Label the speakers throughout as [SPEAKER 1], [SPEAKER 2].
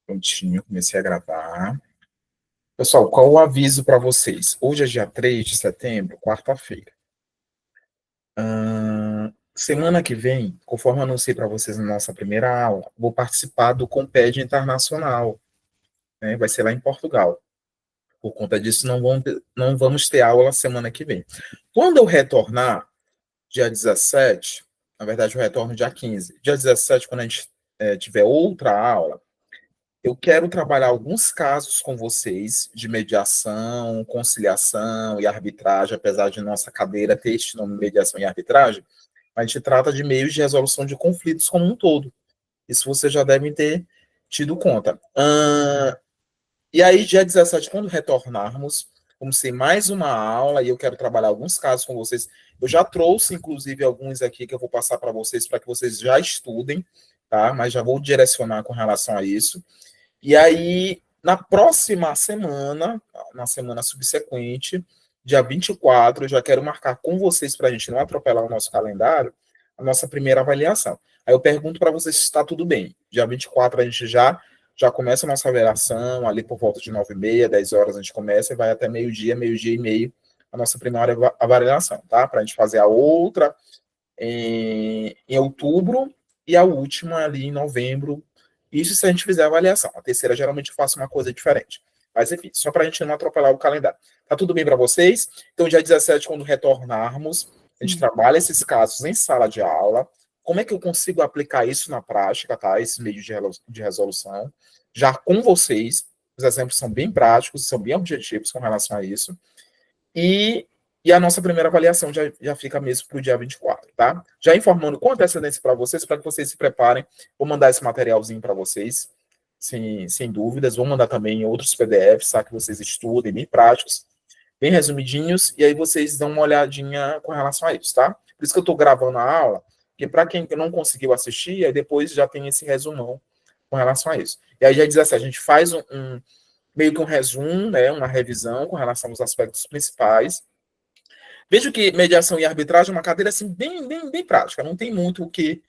[SPEAKER 1] Prontinho, comecei a gravar. Pessoal, qual o aviso para vocês? Hoje é dia 3 de setembro, quarta-feira. Semana que vem, conforme eu anunciei para vocês na nossa primeira aula, vou participar do Comped Internacional, né? Vai ser lá em Portugal. Por conta disso, não vamos ter aula semana que vem. Quando eu retornar, dia 17, na verdade eu retorno dia 15. Dia 17, quando a gente tiver outra aula, eu quero trabalhar alguns casos com vocês de mediação, conciliação e arbitragem, apesar de nossa cadeira ter este nome, mediação e arbitragem, a gente trata de meios de resolução de conflitos como um todo. Isso vocês já devem ter tido conta. E aí, dia 17, quando retornarmos, vamos ter mais uma aula e eu quero trabalhar alguns casos com vocês. Eu já trouxe, inclusive, alguns aqui que eu vou passar para vocês que vocês já estudem, tá? Mas já vou direcionar com relação a isso. E aí, na próxima semana, na semana subsequente, dia 24, eu já quero marcar com vocês, para a gente não atropelar o nosso calendário, a nossa primeira avaliação. Aí eu pergunto para vocês se está tudo bem. Dia 24 a gente já começa a nossa avaliação, ali por volta de 9h30, 10 horas a gente começa e vai até meio-dia, meio-dia e meio, a nossa primeira avaliação, tá? Para a gente fazer a outra em outubro e a última ali em novembro. Isso se a gente fizer a avaliação. A terceira, geralmente, eu faço uma coisa diferente. Mas, enfim, só para a gente não atropelar o calendário. Tá tudo bem para vocês? Então, dia 17, quando retornarmos, a gente trabalha esses casos em sala de aula. Como é que eu consigo aplicar isso na prática, tá? Esses meios de resolução. Já com vocês, os exemplos são bem práticos, são bem objetivos com relação a isso. E, e a nossa primeira avaliação já fica mesmo para o dia 24, tá? Já informando com antecedência para que vocês se preparem. Vou mandar esse materialzinho para vocês, sem dúvidas. Vou mandar também outros PDFs, tá? Que vocês estudem, bem práticos, bem resumidinhos, e aí vocês dão uma olhadinha com relação a isso, tá? Por isso que eu estou gravando a aula, porque para quem não conseguiu assistir, aí depois já tem esse resumão com relação a isso. E aí, dia 17, a gente faz meio que um resumo, né, uma revisão com relação aos aspectos principais. Vejo que mediação e arbitragem é uma cadeira assim, bem prática, não tem muito o que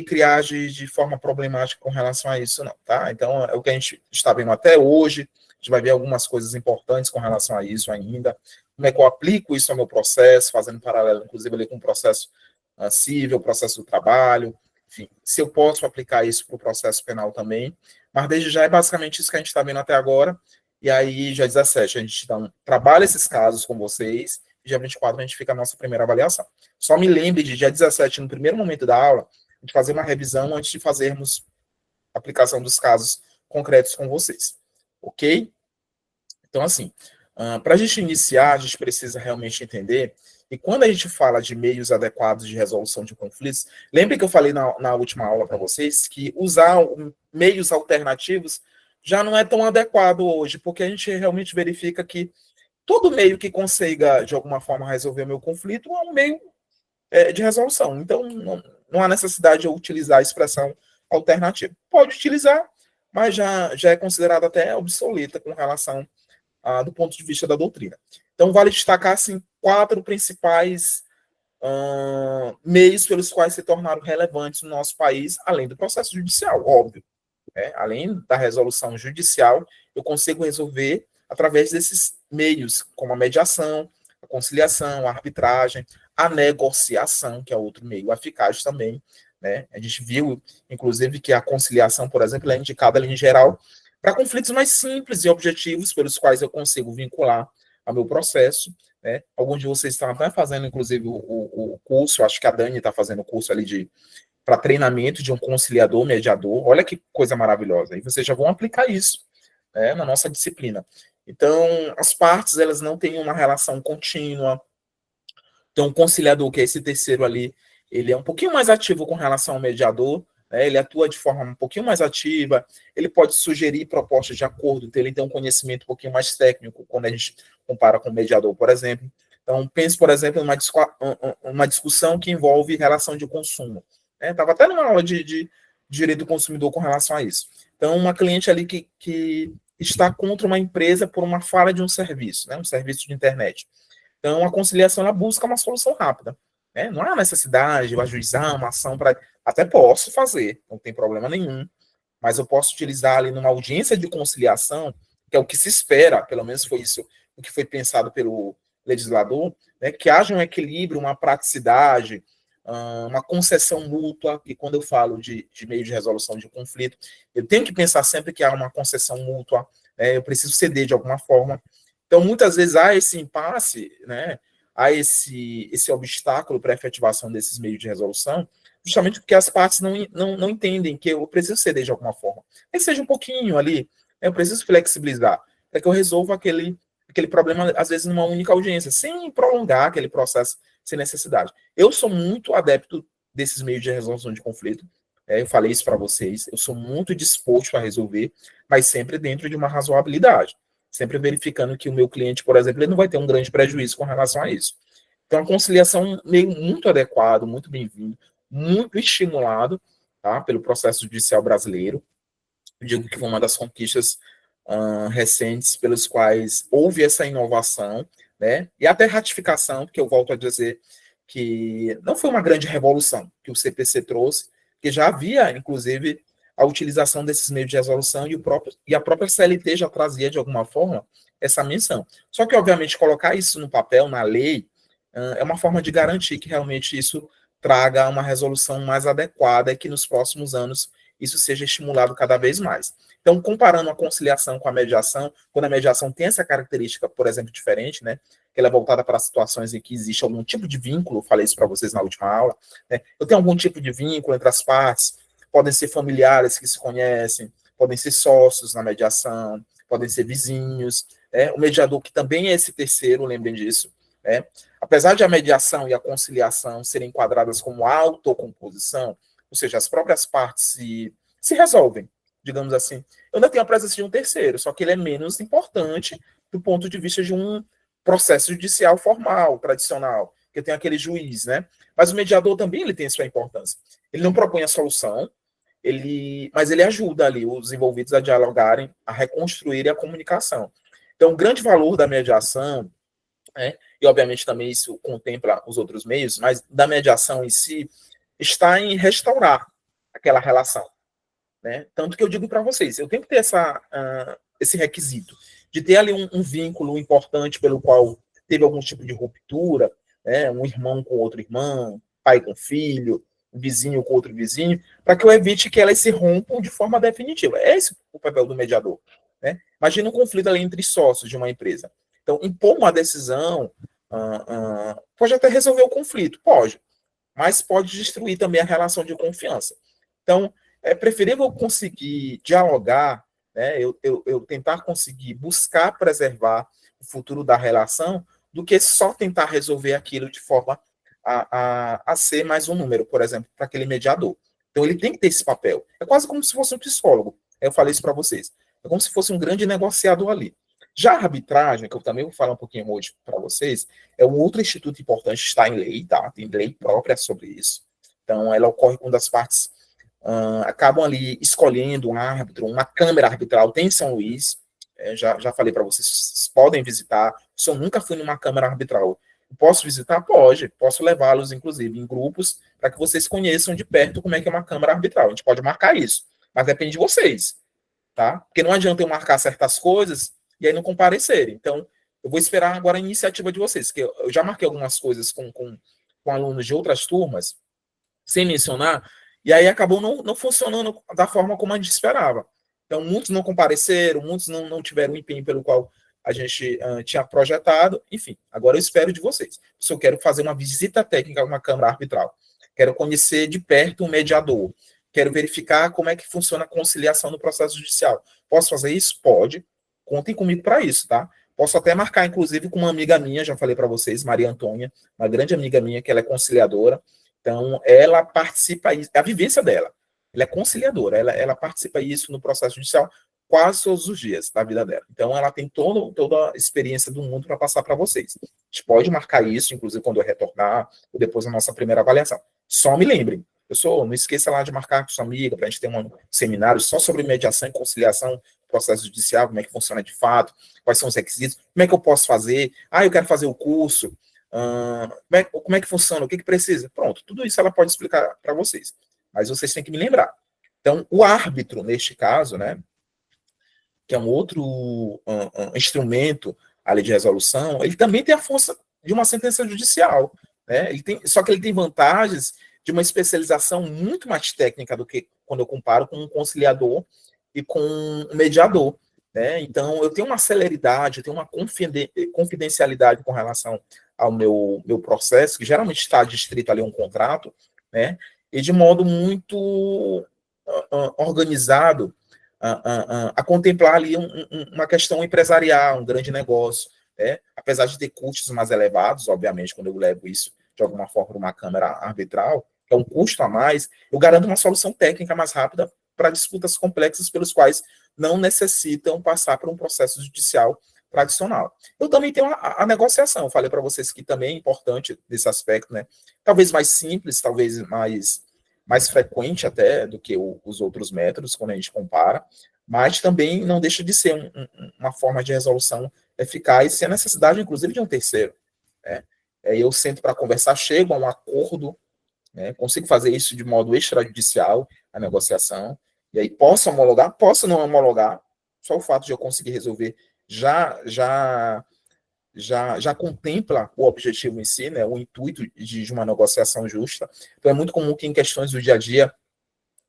[SPEAKER 1] criar de forma problemática com relação a isso, não, tá? Então, é o que a gente está vendo até hoje, a gente vai ver algumas coisas importantes com relação a isso ainda, como é que eu aplico isso ao meu processo, fazendo paralelo, inclusive, ali com o processo civil, o processo do trabalho, enfim, se eu posso aplicar isso para o processo penal também, mas desde já é basicamente isso que a gente está vendo até agora, e aí, dia 17, a gente trabalha esses casos com vocês, e dia 24 a gente fica a nossa primeira avaliação. Só me lembre de dia 17, no primeiro momento da aula, de fazer uma revisão antes de fazermos a aplicação dos casos concretos com vocês. Ok? Então, assim, para a gente iniciar, a gente precisa realmente entender, e quando a gente fala de meios adequados de resolução de conflitos, lembre que eu falei na última aula para vocês que usar meios alternativos já não é tão adequado hoje, porque a gente realmente verifica que todo meio que consiga, de alguma forma, resolver o meu conflito é um meio de resolução. Então, não há necessidade de eu utilizar a expressão alternativa. Pode utilizar, mas já é considerada até obsoleta com relação do ponto de vista da doutrina. Então, vale destacar assim, 4 principais meios pelos quais se tornaram relevantes no nosso país, além do processo judicial, óbvio. Né? Além da resolução judicial, eu consigo resolver através desses meios, como a mediação, a conciliação, a arbitragem, a negociação, que é outro meio eficaz também. Né? A gente viu, inclusive, que a conciliação, por exemplo, é indicada ali em geral para conflitos mais simples e objetivos, pelos quais eu consigo vincular ao meu processo. Né? Alguns de vocês estão até fazendo, inclusive, o curso, acho que a Dani está fazendo o curso ali para treinamento de um conciliador, mediador. Olha que coisa maravilhosa. E vocês já vão aplicar isso, né, na nossa disciplina. Então, as partes, elas não têm uma relação contínua. Então, o conciliador, que é esse terceiro ali, ele é um pouquinho mais ativo com relação ao mediador, né, ele atua de forma um pouquinho mais ativa, ele pode sugerir propostas de acordo, então ele tem um conhecimento um pouquinho mais técnico quando a gente compara com o mediador, por exemplo. Então, pense, por exemplo, em uma discussão que envolve relação de consumo. Estava até numa aula de direito do consumidor com relação a isso. Então, uma cliente ali que está contra uma empresa por uma falha de um serviço, né, um serviço de internet. Então, a conciliação ela busca uma solução rápida. Né? Não há necessidade de eu ajuizar uma ação para. Até posso fazer, não tem problema nenhum. mas eu posso utilizar ali numa audiência de conciliação, que é o que se espera, pelo menos foi isso o que foi pensado pelo legislador, né, que haja um equilíbrio, uma praticidade, uma concessão mútua, e quando eu falo de meio de resolução de conflito, eu tenho que pensar sempre que há uma concessão mútua, eu preciso ceder de alguma forma. Então, muitas vezes há esse impasse, né, há esse obstáculo para a efetivação desses meios de resolução, justamente porque as partes não entendem que eu preciso ceder de alguma forma. Nem que seja um pouquinho ali, eu preciso flexibilizar, para que eu resolva aquele problema, às vezes, numa única audiência, sem prolongar aquele processo sem necessidade. Eu sou muito adepto desses meios de resolução de conflito, eu falei isso para vocês, eu sou muito disposto a resolver, mas sempre dentro de uma razoabilidade, sempre verificando que o meu cliente, por exemplo, ele não vai ter um grande prejuízo com relação a isso. Então, a conciliação meio muito adequado, muito bem-vindo, muito estimulado, tá, pelo processo judicial brasileiro. Eu digo que foi uma das conquistas recentes pelos quais houve essa inovação, né? E até ratificação, porque eu volto a dizer que não foi uma grande revolução que o CPC trouxe, que já havia, inclusive, a utilização desses meios de resolução e a própria CLT já trazia, de alguma forma, essa menção. Só que, obviamente, colocar isso no papel, na lei, é uma forma de garantir que realmente isso traga uma resolução mais adequada e que nos próximos anos isso seja estimulado cada vez mais. Então, comparando a conciliação com a mediação, quando a mediação tem essa característica, por exemplo, diferente, né, que ela é voltada para situações em que existe algum tipo de vínculo, eu falei isso para vocês na última aula, né, eu tenho algum tipo de vínculo entre as partes, podem ser familiares que se conhecem, podem ser sócios na mediação, podem ser vizinhos, o mediador, que também é esse terceiro, lembrem disso, apesar de a mediação e a conciliação serem enquadradas como autocomposição, ou seja, as próprias partes se resolvem, digamos assim. Eu ainda tenho a presença de um terceiro, só que ele é menos importante do ponto de vista de um processo judicial formal, tradicional, que tem aquele juiz, né? Mas o mediador também ele tem sua importância. Ele não propõe a solução, mas ele ajuda ali os envolvidos a dialogarem, a reconstruir a comunicação. Então, o grande valor da mediação, e obviamente também isso contempla os outros meios, mas da mediação em si, está em restaurar aquela relação. Né? Tanto que eu digo para vocês, eu tenho que ter esse requisito de ter ali um vínculo importante pelo qual teve algum tipo de ruptura, né? Um irmão com outro irmão, pai com filho, um vizinho com outro vizinho, para que eu evite que elas se rompam de forma definitiva. É esse o papel do mediador. Né? Imagina um conflito ali entre sócios de uma empresa. Então, impor uma decisão pode até resolver o conflito, pode, mas pode destruir também a relação de confiança. Então, é preferível conseguir dialogar, né, eu tentar conseguir buscar preservar o futuro da relação, do que só tentar resolver aquilo de forma a ser mais um número, por exemplo, para aquele mediador. Então, ele tem que ter esse papel. É quase como se fosse um psicólogo. Eu falei isso para vocês. É como se fosse um grande negociador ali. Já a arbitragem, que eu também vou falar um pouquinho hoje para vocês, é um outro instituto importante, está em lei, tá? Tem lei própria sobre isso. Então, ela ocorre quando as partes acabam ali escolhendo um árbitro, uma câmara arbitral, tem em São Luís, já falei para vocês, vocês podem visitar, se eu nunca fui numa câmara arbitral, posso visitar? Pode, posso levá-los, inclusive, em grupos, para que vocês conheçam de perto como é que é uma câmara arbitral, a gente pode marcar isso, mas depende de vocês, tá? Porque não adianta eu marcar certas coisas e aí não comparecerem, então, eu vou esperar agora a iniciativa de vocês, que eu já marquei algumas coisas com alunos de outras turmas, sem mencionar, e aí acabou não funcionando da forma como a gente esperava. Então, muitos não compareceram, muitos não tiveram o empenho pelo qual a gente tinha projetado. Enfim, agora eu espero de vocês. Se eu quero fazer uma visita técnica a uma Câmara Arbitral, quero conhecer de perto um mediador, quero verificar como é que funciona a conciliação no processo judicial. Posso fazer isso? Pode. Contem comigo para isso, tá? Posso até marcar, inclusive, com uma amiga minha, já falei para vocês, Maria Antônia, uma grande amiga minha, que ela é conciliadora. Então, ela participa, é a vivência dela. Ela é conciliadora, ela participa isso no processo judicial quase todos os dias da vida dela. Então, ela tem toda a experiência do mundo para passar para vocês. A gente pode marcar isso, inclusive quando eu retornar, ou depois da nossa primeira avaliação. Só me lembrem, não esqueça lá de marcar com sua amiga, para a gente ter um seminário só sobre mediação e conciliação, processo judicial, como é que funciona de fato, quais são os requisitos, como é que eu posso fazer, eu quero fazer o curso, como é que funciona, o que precisa? Pronto, tudo isso ela pode explicar para vocês. Mas vocês têm que me lembrar. Então, o árbitro, neste caso, né, que é um outro instrumento ali de resolução, ele também tem a força de uma sentença judicial, né? Só que ele tem vantagens de uma especialização muito mais técnica do que quando eu comparo com um conciliador e com um mediador, né? Então, eu tenho uma celeridade, eu tenho uma confidencialidade com relação ao meu processo, que geralmente está distrito ali a um contrato, né? E de modo muito organizado a contemplar ali uma questão empresarial, um grande negócio, né? Apesar de ter custos mais elevados, obviamente, quando eu levo isso de alguma forma para uma câmara arbitral, que é um custo a mais, eu garanto uma solução técnica mais rápida para disputas complexas pelos quais não necessitam passar por um processo judicial tradicional. Eu também tenho a negociação, eu falei para vocês que também é importante nesse aspecto, né? Talvez mais simples, talvez mais frequente até do que os outros métodos, quando a gente compara, mas também não deixa de ser uma forma de resolução eficaz, sem a necessidade, inclusive, de um terceiro. Né? Eu sento para conversar, chego a um acordo, né? Consigo fazer isso de modo extrajudicial, a negociação, e aí posso homologar, posso não homologar, só o fato de eu conseguir resolver já contempla o objetivo em si, né, o intuito de uma negociação justa. Então, é muito comum que em questões do dia a dia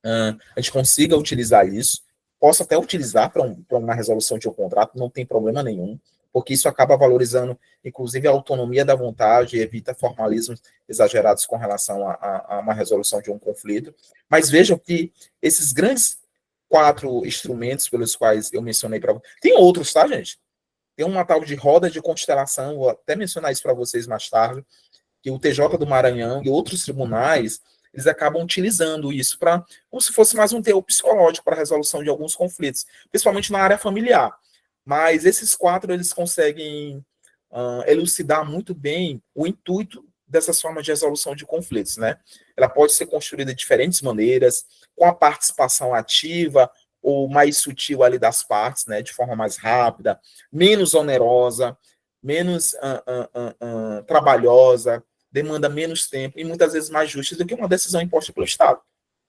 [SPEAKER 1] a gente consiga utilizar isso, possa até utilizar para uma resolução de um contrato, não tem problema nenhum, porque isso acaba valorizando, inclusive, a autonomia da vontade e evita formalismos exagerados com relação a uma resolução de um conflito. Mas vejam que esses grandes 4 instrumentos pelos quais eu mencionei para vocês, tem outros, tá, gente? Tem uma tal de roda de constelação, vou até mencionar isso para vocês mais tarde, que o TJ do Maranhão e outros tribunais, eles acabam utilizando isso para como se fosse mais um teor psicológico para a resolução de alguns conflitos, principalmente na área familiar. Mas esses 4, eles conseguem elucidar muito bem o intuito dessas formas de resolução de conflitos, né? Ela pode ser construída de diferentes maneiras, com a participação ativa ou mais sutil ali das partes, né? De forma mais rápida, menos onerosa, menos trabalhosa, demanda menos tempo e muitas vezes mais justa do que uma decisão imposta pelo Estado.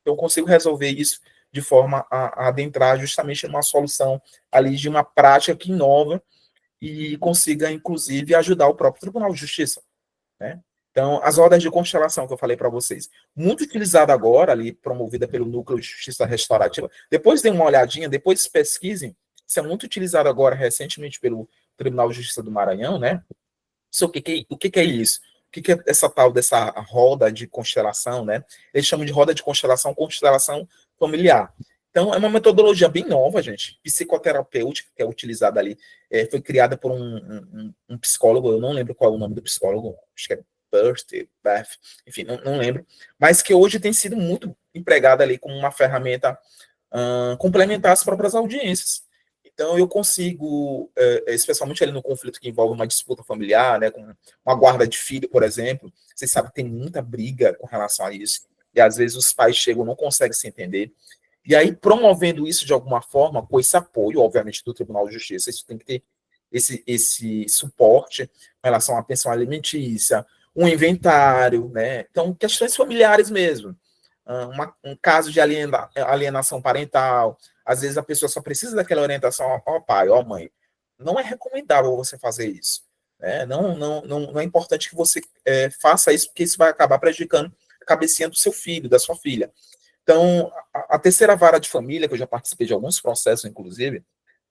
[SPEAKER 1] Eu consigo resolver isso de forma a adentrar justamente numa solução ali de uma prática que inova e consiga, inclusive, ajudar o próprio Tribunal de Justiça, né? Então, as rodas de constelação que eu falei para vocês, muito utilizada agora, ali, promovida pelo Núcleo de Justiça Restaurativa. Depois dêem uma olhadinha, depois pesquisem. Isso é muito utilizado agora, recentemente, pelo Tribunal de Justiça do Maranhão, né? O que é isso? O que é essa tal dessa roda de constelação, né? Eles chamam de roda de constelação familiar. Então, é uma metodologia bem nova, gente, psicoterapêutica, que é utilizada ali. Foi criada por um psicólogo, eu não lembro qual é o nome do psicólogo, acho que é Beth, enfim, não lembro, mas que hoje tem sido muito empregada ali como uma ferramenta complementar às próprias audiências. Então, eu consigo, especialmente ali no conflito que envolve uma disputa familiar, né, com uma guarda de filho, por exemplo, vocês sabem que tem muita briga com relação a isso, e às vezes os pais chegam, não conseguem se entender, e aí promovendo isso de alguma forma, com esse apoio, obviamente, do Tribunal de Justiça, isso tem que ter esse suporte com relação à pensão alimentícia, um inventário, né, então questões familiares mesmo, um caso de alienação parental, às vezes a pessoa só precisa daquela orientação, ó pai, ó mãe. Não é recomendável você fazer isso. Né? Não é importante que você faça isso, porque isso vai acabar prejudicando a cabecinha do seu filho, da sua filha. Então, a terceira vara de família, que eu já participei de alguns processos, inclusive,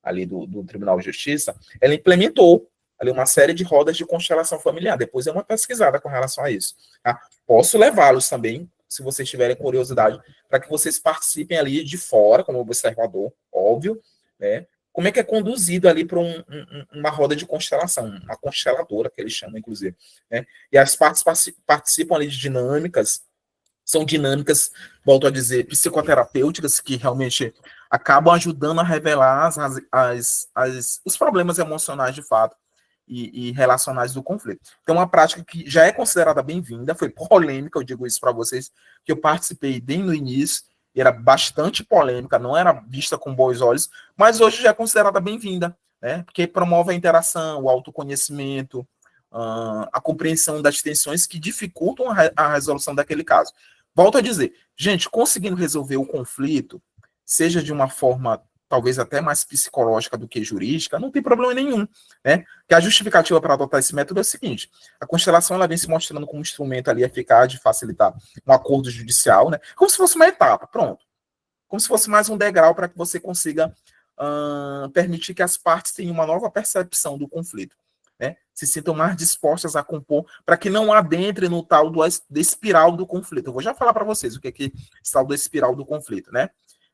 [SPEAKER 1] ali do Tribunal de Justiça, ela implementou ali uma série de rodas de constelação familiar. Depois é uma pesquisada com relação a isso. Tá? Posso levá-los também, se vocês tiverem curiosidade, para que vocês participem ali de fora, como observador, óbvio, né? Como é que é conduzido ali para uma roda de constelação, uma consteladora, que eles chamam, inclusive. Né? E as partes participam ali de dinâmicas, são dinâmicas, volto a dizer, psicoterapêuticas, que realmente acabam ajudando a revelar os problemas emocionais de fato e relacionais do conflito. Então, uma prática que já é considerada bem-vinda, foi polêmica, eu digo isso para vocês, que eu participei bem no início, e era bastante polêmica, não era vista com bons olhos, mas hoje já é considerada bem-vinda, né? Porque promove a interação, o autoconhecimento, a compreensão das tensões que dificultam a resolução daquele caso. Volto a dizer, gente, conseguindo resolver o conflito, seja de uma forma talvez até mais psicológica do que jurídica, não tem problema nenhum, né? Que a justificativa para adotar esse método é o seguinte: a constelação ela vem se mostrando como um instrumento ali eficaz de facilitar um acordo judicial, né? Como se fosse uma etapa, pronto. Como se fosse mais um degrau para que você consiga permitir que as partes tenham uma nova percepção do conflito, né? Se sintam mais dispostas a compor, para que não adentre no tal do espiral do conflito. Eu vou já falar para vocês o que é esse tal do espiral do conflito, né?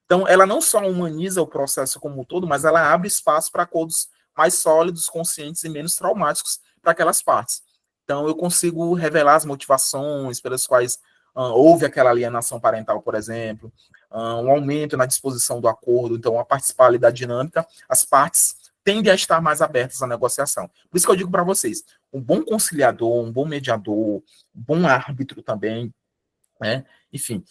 [SPEAKER 1] Então, ela não só humaniza o processo como um todo, mas ela abre espaço para acordos mais sólidos, conscientes e menos traumáticos para aquelas partes. Então, eu consigo revelar as motivações pelas quais houve aquela alienação parental, por exemplo, um aumento na disposição do acordo, então, a participar ali da dinâmica, as partes tendem a estar mais abertas à negociação. Por isso que eu digo para vocês, um bom conciliador, um bom mediador, um bom árbitro também, né? Enfim,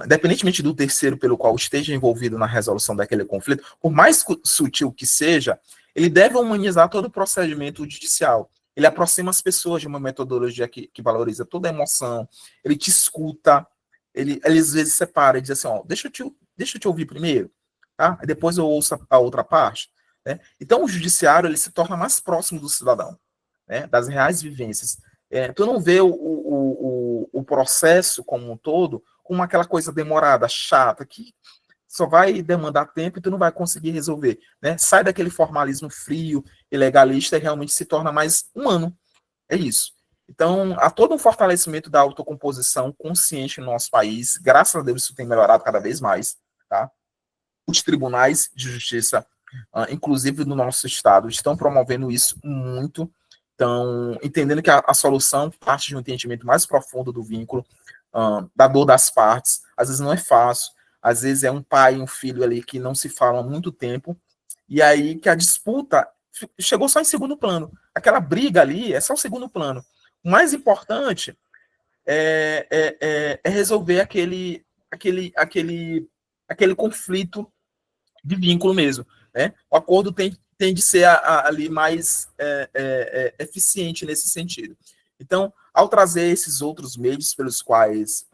[SPEAKER 1] independentemente do terceiro pelo qual esteja envolvido na resolução daquele conflito, por mais sutil que seja, ele deve humanizar todo o procedimento judicial. Ele aproxima as pessoas de uma metodologia que valoriza toda a emoção, ele te escuta, ele às vezes separa e diz assim, ó, deixa eu te ouvir primeiro, tá? Depois eu ouço a outra parte, né? Então o judiciário ele se torna mais próximo do cidadão, né? Das reais vivências. Tu não vê o processo como um todo como aquela coisa demorada, chata, que só vai demandar tempo e tu não vai conseguir resolver, né? Sai daquele formalismo frio e legalista e realmente se torna mais humano. É isso. Então, há todo um fortalecimento da autocomposição consciente no nosso país. Graças a Deus isso tem melhorado cada vez mais, tá? Os tribunais de justiça, inclusive no nosso estado, estão promovendo isso muito. Estão entendendo que a solução parte de um entendimento mais profundo do vínculo, da dor das partes. Às vezes não é fácil, às vezes é um pai e um filho ali que não se falam há muito tempo, e aí que a disputa chegou só em segundo plano. Aquela briga ali é só o segundo plano. O mais importante é resolver aquele conflito de vínculo mesmo, né? O acordo tem de ser ali mais eficiente nesse sentido. Então, ao trazer esses outros meios pelos quais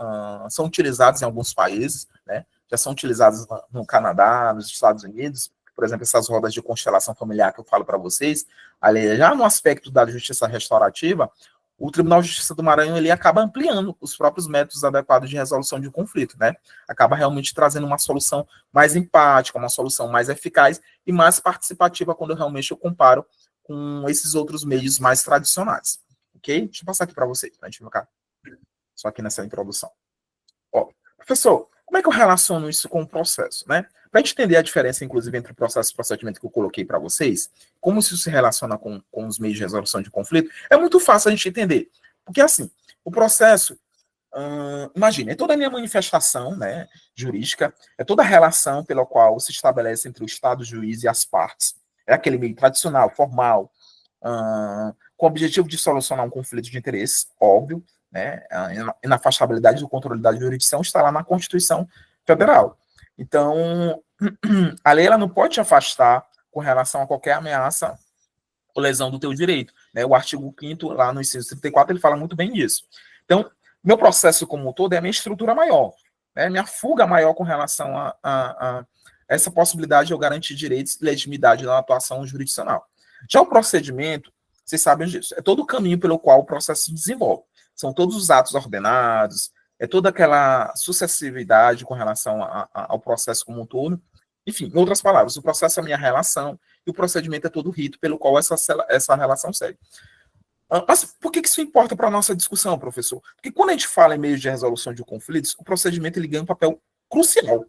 [SPEAKER 1] são utilizados em alguns países, né? Já são utilizados no Canadá, nos Estados Unidos, por exemplo, essas rodas de constelação familiar que eu falo para vocês, ali, já no aspecto da justiça restaurativa, o Tribunal de Justiça do Maranhão ele acaba ampliando os próprios métodos adequados de resolução de conflito, né? Acaba realmente trazendo uma solução mais empática, uma solução mais eficaz e mais participativa quando realmente eu comparo com esses outros meios mais tradicionais. Ok? Deixa eu passar aqui para vocês, para a gente ficar só aqui nessa introdução. Ó, professor, como é que eu relaciono isso com o processo, né? Para a gente entender a diferença, inclusive, entre o processo e o procedimento que eu coloquei para vocês, como isso se relaciona com os meios de resolução de conflito, é muito fácil a gente entender. Porque, assim, o processo, imagina, é toda a minha manifestação, né, jurídica, é toda a relação pela qual se estabelece entre o Estado, o juiz e as partes. É aquele meio tradicional, formal, com o objetivo de solucionar um conflito de interesse, óbvio, né? A inafastabilidade do controle da jurisdição está lá na Constituição Federal. Então, a lei ela não pode te afastar com relação a qualquer ameaça ou lesão do teu direito, né? O artigo 5º, lá no inciso 34, ele fala muito bem disso. Então, meu processo como um todo é a minha estrutura maior, né? Minha fuga maior com relação a essa possibilidade de eu garantir direitos e legitimidade na atuação jurisdicional. Já o procedimento, vocês sabem disso, é todo o caminho pelo qual o processo se desenvolve. São todos os atos ordenados, é toda aquela sucessividade com relação ao processo como um todo. Enfim, em outras palavras, o processo é a minha relação e o procedimento é todo o rito pelo qual essa relação segue. Mas por que isso importa para a nossa discussão, professor? Porque quando a gente fala em meios de resolução de conflitos, o procedimento ele ganha um papel crucial,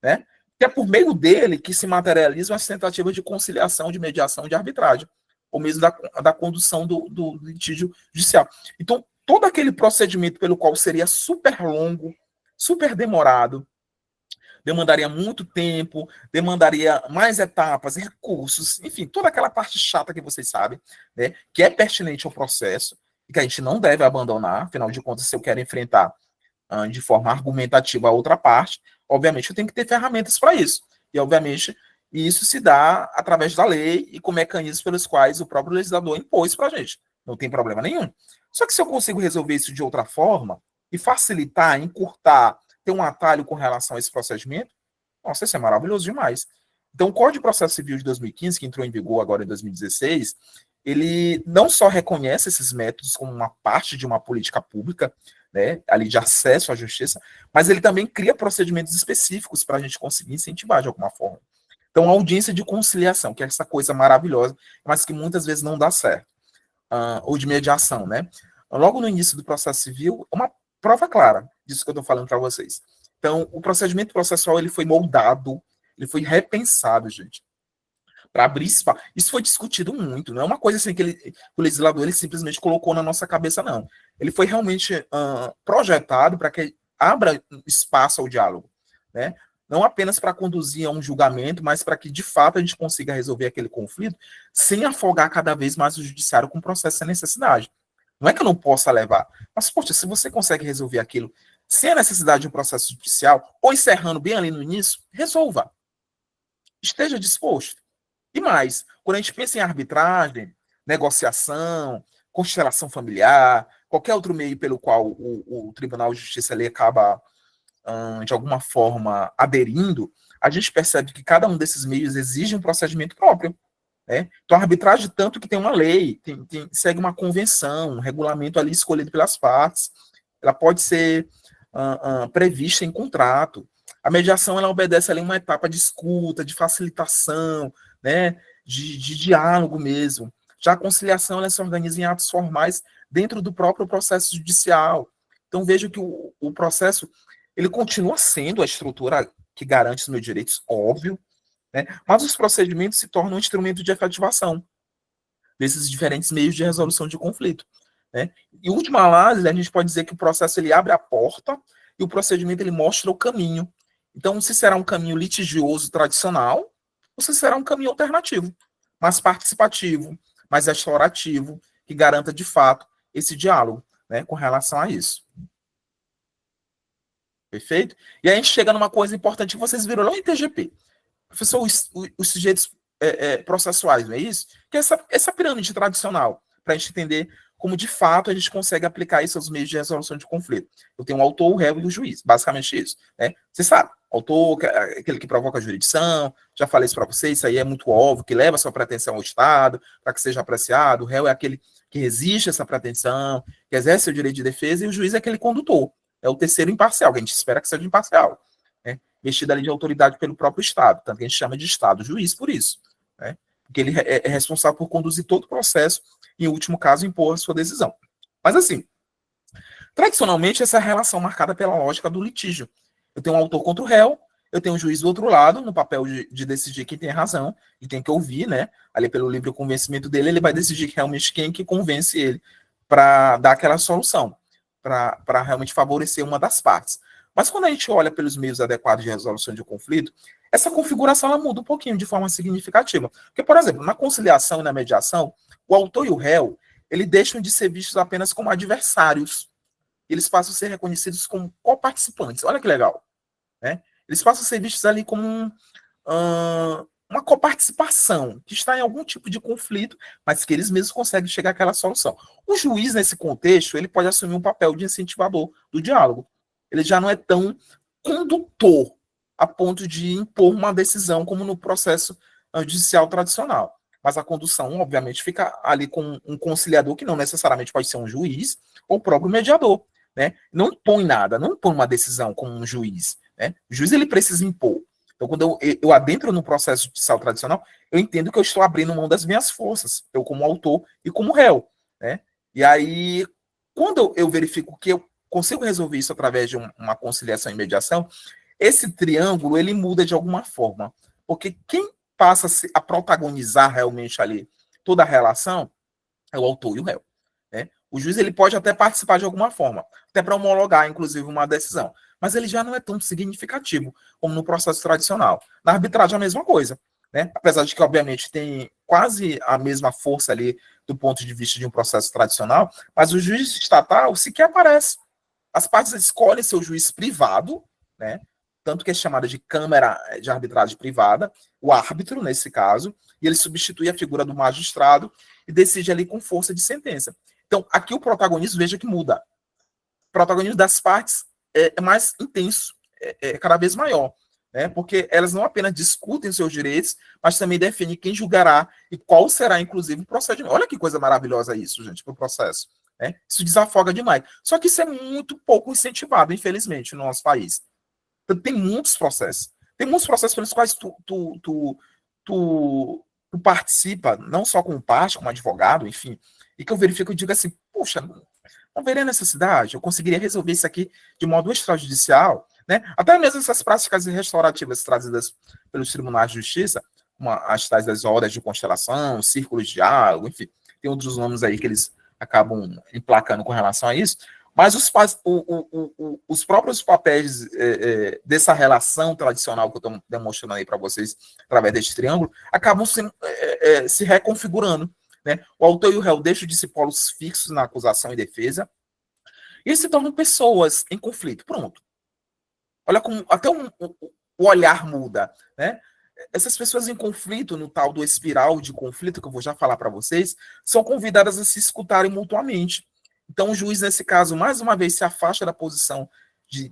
[SPEAKER 1] né? Que é por meio dele que se materializam as tentativas de conciliação, de mediação, de arbitragem, ou mesmo da condução do litígio judicial. Então, todo aquele procedimento pelo qual seria super longo, super demorado, demandaria muito tempo, demandaria mais etapas, recursos, enfim, toda aquela parte chata que vocês sabem, né, que é pertinente ao processo e que a gente não deve abandonar, afinal de contas, se eu quero enfrentar de forma argumentativa a outra parte, obviamente eu tenho que ter ferramentas para isso. E, obviamente, isso se dá através da lei e com mecanismos pelos quais o próprio legislador impôs para a gente. Não tem problema nenhum. Só que se eu consigo resolver isso de outra forma e facilitar, encurtar, ter um atalho com relação a esse procedimento, Nossa, isso é maravilhoso demais. Então, o Código de Processo Civil de 2015, que entrou em vigor agora em 2016, ele não só reconhece esses métodos como uma parte de uma política pública, né, ali de acesso à justiça, mas ele também cria procedimentos específicos para a gente conseguir incentivar de alguma forma. Então, a audiência de conciliação, que é essa coisa maravilhosa, mas que muitas vezes não dá certo, ou de mediação, né? Logo no início do processo civil, uma prova clara disso que eu estou falando para vocês. Então, o procedimento processual ele foi moldado, ele foi repensado, gente, para abrir espaço. Isso foi discutido muito, não é uma coisa assim que o legislador ele simplesmente colocou na nossa cabeça, não. Ele foi realmente projetado para que abra espaço ao diálogo, né? Não apenas para conduzir a um julgamento, mas para que, de fato, a gente consiga resolver aquele conflito sem afogar cada vez mais o judiciário com o processo sem necessidade. Não é que eu não possa levar, mas, poxa, se você consegue resolver aquilo sem a necessidade de um processo judicial, ou encerrando bem ali no início, resolva. Esteja disposto. E mais, quando a gente pensa em arbitragem, negociação, constelação familiar, qualquer outro meio pelo qual o Tribunal de Justiça ali acaba, de alguma forma, aderindo, a gente percebe que cada um desses meios exige um procedimento próprio. Né? Então, a arbitragem, tanto que tem uma lei, segue uma convenção, um regulamento ali escolhido pelas partes, ela pode ser prevista em contrato. A mediação, ela obedece ali uma etapa de escuta, de facilitação, né? de diálogo mesmo. Já a conciliação, ela se organiza em atos formais dentro do próprio processo judicial. Então, vejo que o processo, ele continua sendo a estrutura que garante os meus direitos, óbvio, né? Mas os procedimentos se tornam um instrumento de efetivação desses diferentes meios de resolução de conflito. Né? E, última análise, a gente pode dizer que o processo ele abre a porta e o procedimento ele mostra o caminho. Então, se será um caminho litigioso tradicional, ou se será um caminho alternativo, mais participativo, mais explorativo, que garanta, de fato, esse diálogo, né, com relação a isso. Perfeito? E aí a gente chega numa coisa importante que vocês viram lá no ITGP. Professor, os sujeitos processuais, não é isso? Que é essa pirâmide tradicional, para a gente entender como, de fato, a gente consegue aplicar isso aos meios de resolução de conflito. Eu tenho o autor, o réu e o juiz, basicamente isso. Né? Você sabe, autor, aquele que provoca a jurisdição, já falei isso para vocês, isso aí é muito óbvio, que leva a sua pretensão ao Estado, para que seja apreciado, o réu é aquele que resiste a essa pretensão, que exerce o direito de defesa, e o juiz é aquele condutor, é o terceiro imparcial, que a gente espera que seja imparcial. Né? Vestida ali de autoridade pelo próprio Estado, tanto que a gente chama de Estado-juiz por isso, né? Porque ele é responsável por conduzir todo o processo e, em último caso, impor a sua decisão. Mas, assim, tradicionalmente, essa é a relação marcada pela lógica do litígio. Eu tenho um autor contra o réu, eu tenho um juiz do outro lado, no papel de decidir quem tem razão, e tem que ouvir, né? Ali pelo livre convencimento dele, ele vai decidir realmente quem que convence ele para dar aquela solução, para realmente favorecer uma das partes. Mas quando a gente olha pelos meios adequados de resolução de conflito, essa configuração ela muda um pouquinho de forma significativa. Porque, por exemplo, na conciliação e na mediação, o autor e o réu, eles deixam de ser vistos apenas como adversários. Eles passam a ser reconhecidos como coparticipantes. Olha que legal. Né? Eles passam a ser vistos ali como uma coparticipação, que está em algum tipo de conflito, mas que eles mesmos conseguem chegar àquela solução. O juiz, nesse contexto, ele pode assumir um papel de incentivador do diálogo. Ele já não é tão condutor a ponto de impor uma decisão como no processo judicial tradicional. Mas a condução, obviamente, fica ali com um conciliador que não necessariamente pode ser um juiz ou o próprio mediador. Né? Não impõe nada, não impõe uma decisão como um juiz. Né? O juiz ele precisa impor. Então, quando eu adentro no processo judicial tradicional, eu entendo que eu estou abrindo mão das minhas forças, eu como autor e como réu. Né? E aí, quando eu verifico que eu consigo resolver isso através de uma conciliação e mediação, esse triângulo ele muda de alguma forma. Porque quem passa a protagonizar realmente ali toda a relação é o autor e o réu. Né? O juiz ele pode até participar de alguma forma, até para homologar, inclusive, uma decisão. Mas ele já não é tão significativo como no processo tradicional. Na arbitragem é a mesma coisa. Né? Apesar de que, obviamente, tem quase a mesma força ali do ponto de vista de um processo tradicional, mas o juiz estatal sequer aparece. As partes escolhem seu juiz privado, né? Tanto que é chamada de câmara de arbitragem privada, o árbitro, nesse caso, e ele substitui a figura do magistrado e decide ali com força de sentença. Então, aqui o protagonismo, veja que muda. O protagonismo das partes é mais intenso, é cada vez maior. né? Porque elas não apenas discutem seus direitos, mas também definem quem julgará e qual será, inclusive, o procedimento. Olha que coisa maravilhosa isso, gente, para o processo. Né? Isso desafoga demais. Só que isso é muito pouco incentivado, infelizmente, no nosso país. Então, tem muitos processos. Tem muitos processos pelos quais tu participa, não só como parte, como advogado, enfim, e que eu verifico e digo assim, puxa, não veria necessidade, eu conseguiria resolver isso aqui de modo extrajudicial, né? Até mesmo essas práticas restaurativas trazidas pelos tribunais de justiça, as tais das horas de constelação, círculos de diálogo, enfim, tem outros nomes aí que eles acabam emplacando com relação a isso, mas os próprios papéis dessa relação tradicional que eu estou demonstrando aí para vocês, através deste triângulo, acabam se reconfigurando. Né? O autor e o réu deixam de ser polos fixos na acusação e defesa, e eles se tornam pessoas em conflito. Pronto. Olha como até o olhar muda. Né? Essas pessoas em conflito, no tal do espiral de conflito, que eu vou já falar para vocês, são convidadas a se escutarem mutuamente. Então, o juiz, nesse caso, mais uma vez, se afasta da posição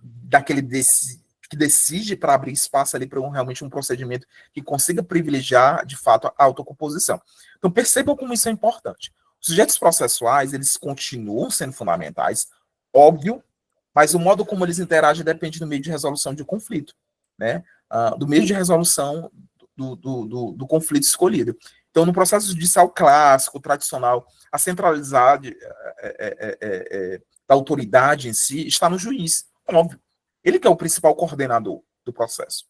[SPEAKER 1] daquele que decide para abrir espaço ali para realmente um procedimento que consiga privilegiar, de fato, a autocomposição. Então, percebam como isso é importante. Os sujeitos processuais, eles continuam sendo fundamentais, óbvio, mas o modo como eles interagem depende do meio de resolução de conflito, né? Do meio de resolução do conflito escolhido. Então, no processo judicial clássico, tradicional, a centralidade da autoridade em si está no juiz, óbvio. Ele que é o principal coordenador do processo.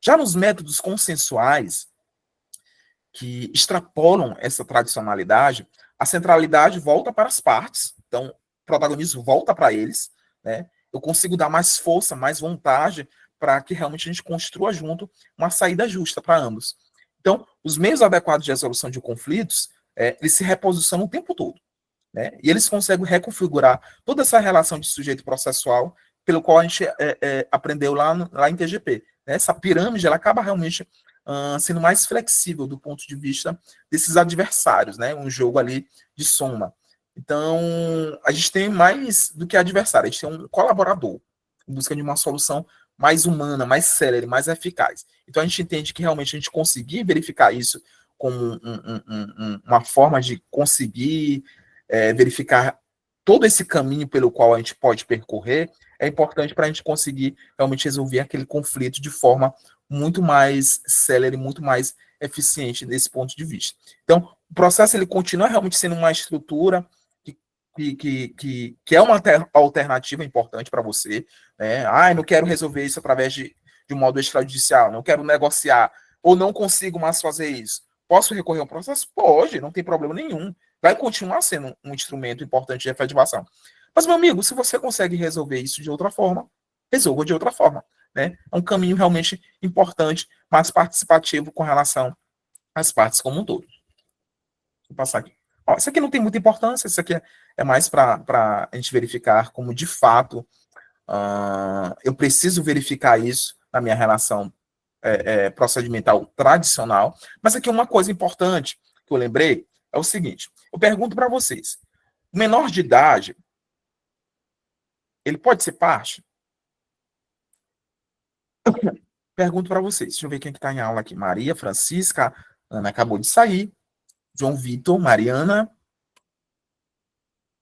[SPEAKER 1] Já nos métodos consensuais, que extrapolam essa tradicionalidade, a centralidade volta para as partes, então o protagonismo volta para eles, né? Eu consigo dar mais força, mais vontade para que realmente a gente construa junto uma saída justa para ambos. Então, os meios adequados de resolução de conflitos, eles se reposicionam o tempo todo, né? E eles conseguem reconfigurar toda essa relação de sujeito processual pelo qual a gente aprendeu lá em TGP. Né? Essa pirâmide, ela acaba realmente sendo mais flexível do ponto de vista desses adversários, né? Um jogo ali de soma. Então, a gente tem mais do que adversário, a gente tem um colaborador em busca de uma solução mais humana, mais célere, mais eficaz. Então, a gente entende que realmente a gente conseguir verificar isso como uma forma de conseguir verificar todo esse caminho pelo qual a gente pode percorrer é importante para a gente conseguir realmente resolver aquele conflito de forma muito mais célere, muito mais eficiente desse ponto de vista. Então, o processo ele continua realmente sendo uma estrutura que é uma alternativa importante para você. Né? Não quero resolver isso através de um modo extrajudicial, não quero negociar, ou não consigo mais fazer isso. Posso recorrer ao processo? Pode, não tem problema nenhum. Vai continuar sendo um instrumento importante de efetivação. Mas, meu amigo, se você consegue resolver isso de outra forma, resolva de outra forma. Né? É um caminho realmente importante, mais participativo com relação às partes como um todo. Vou passar aqui. Isso aqui não tem muita importância, isso aqui é mais para a gente verificar como, de fato, eu preciso verificar isso na minha relação procedimental tradicional. Mas aqui uma coisa importante que eu lembrei é o seguinte, eu pergunto para vocês, o menor de idade, ele pode ser parte? Pergunto para vocês. Deixa eu ver quem é que está em aula aqui. Maria, Francisca, Ana acabou de sair. João Vitor, Mariana,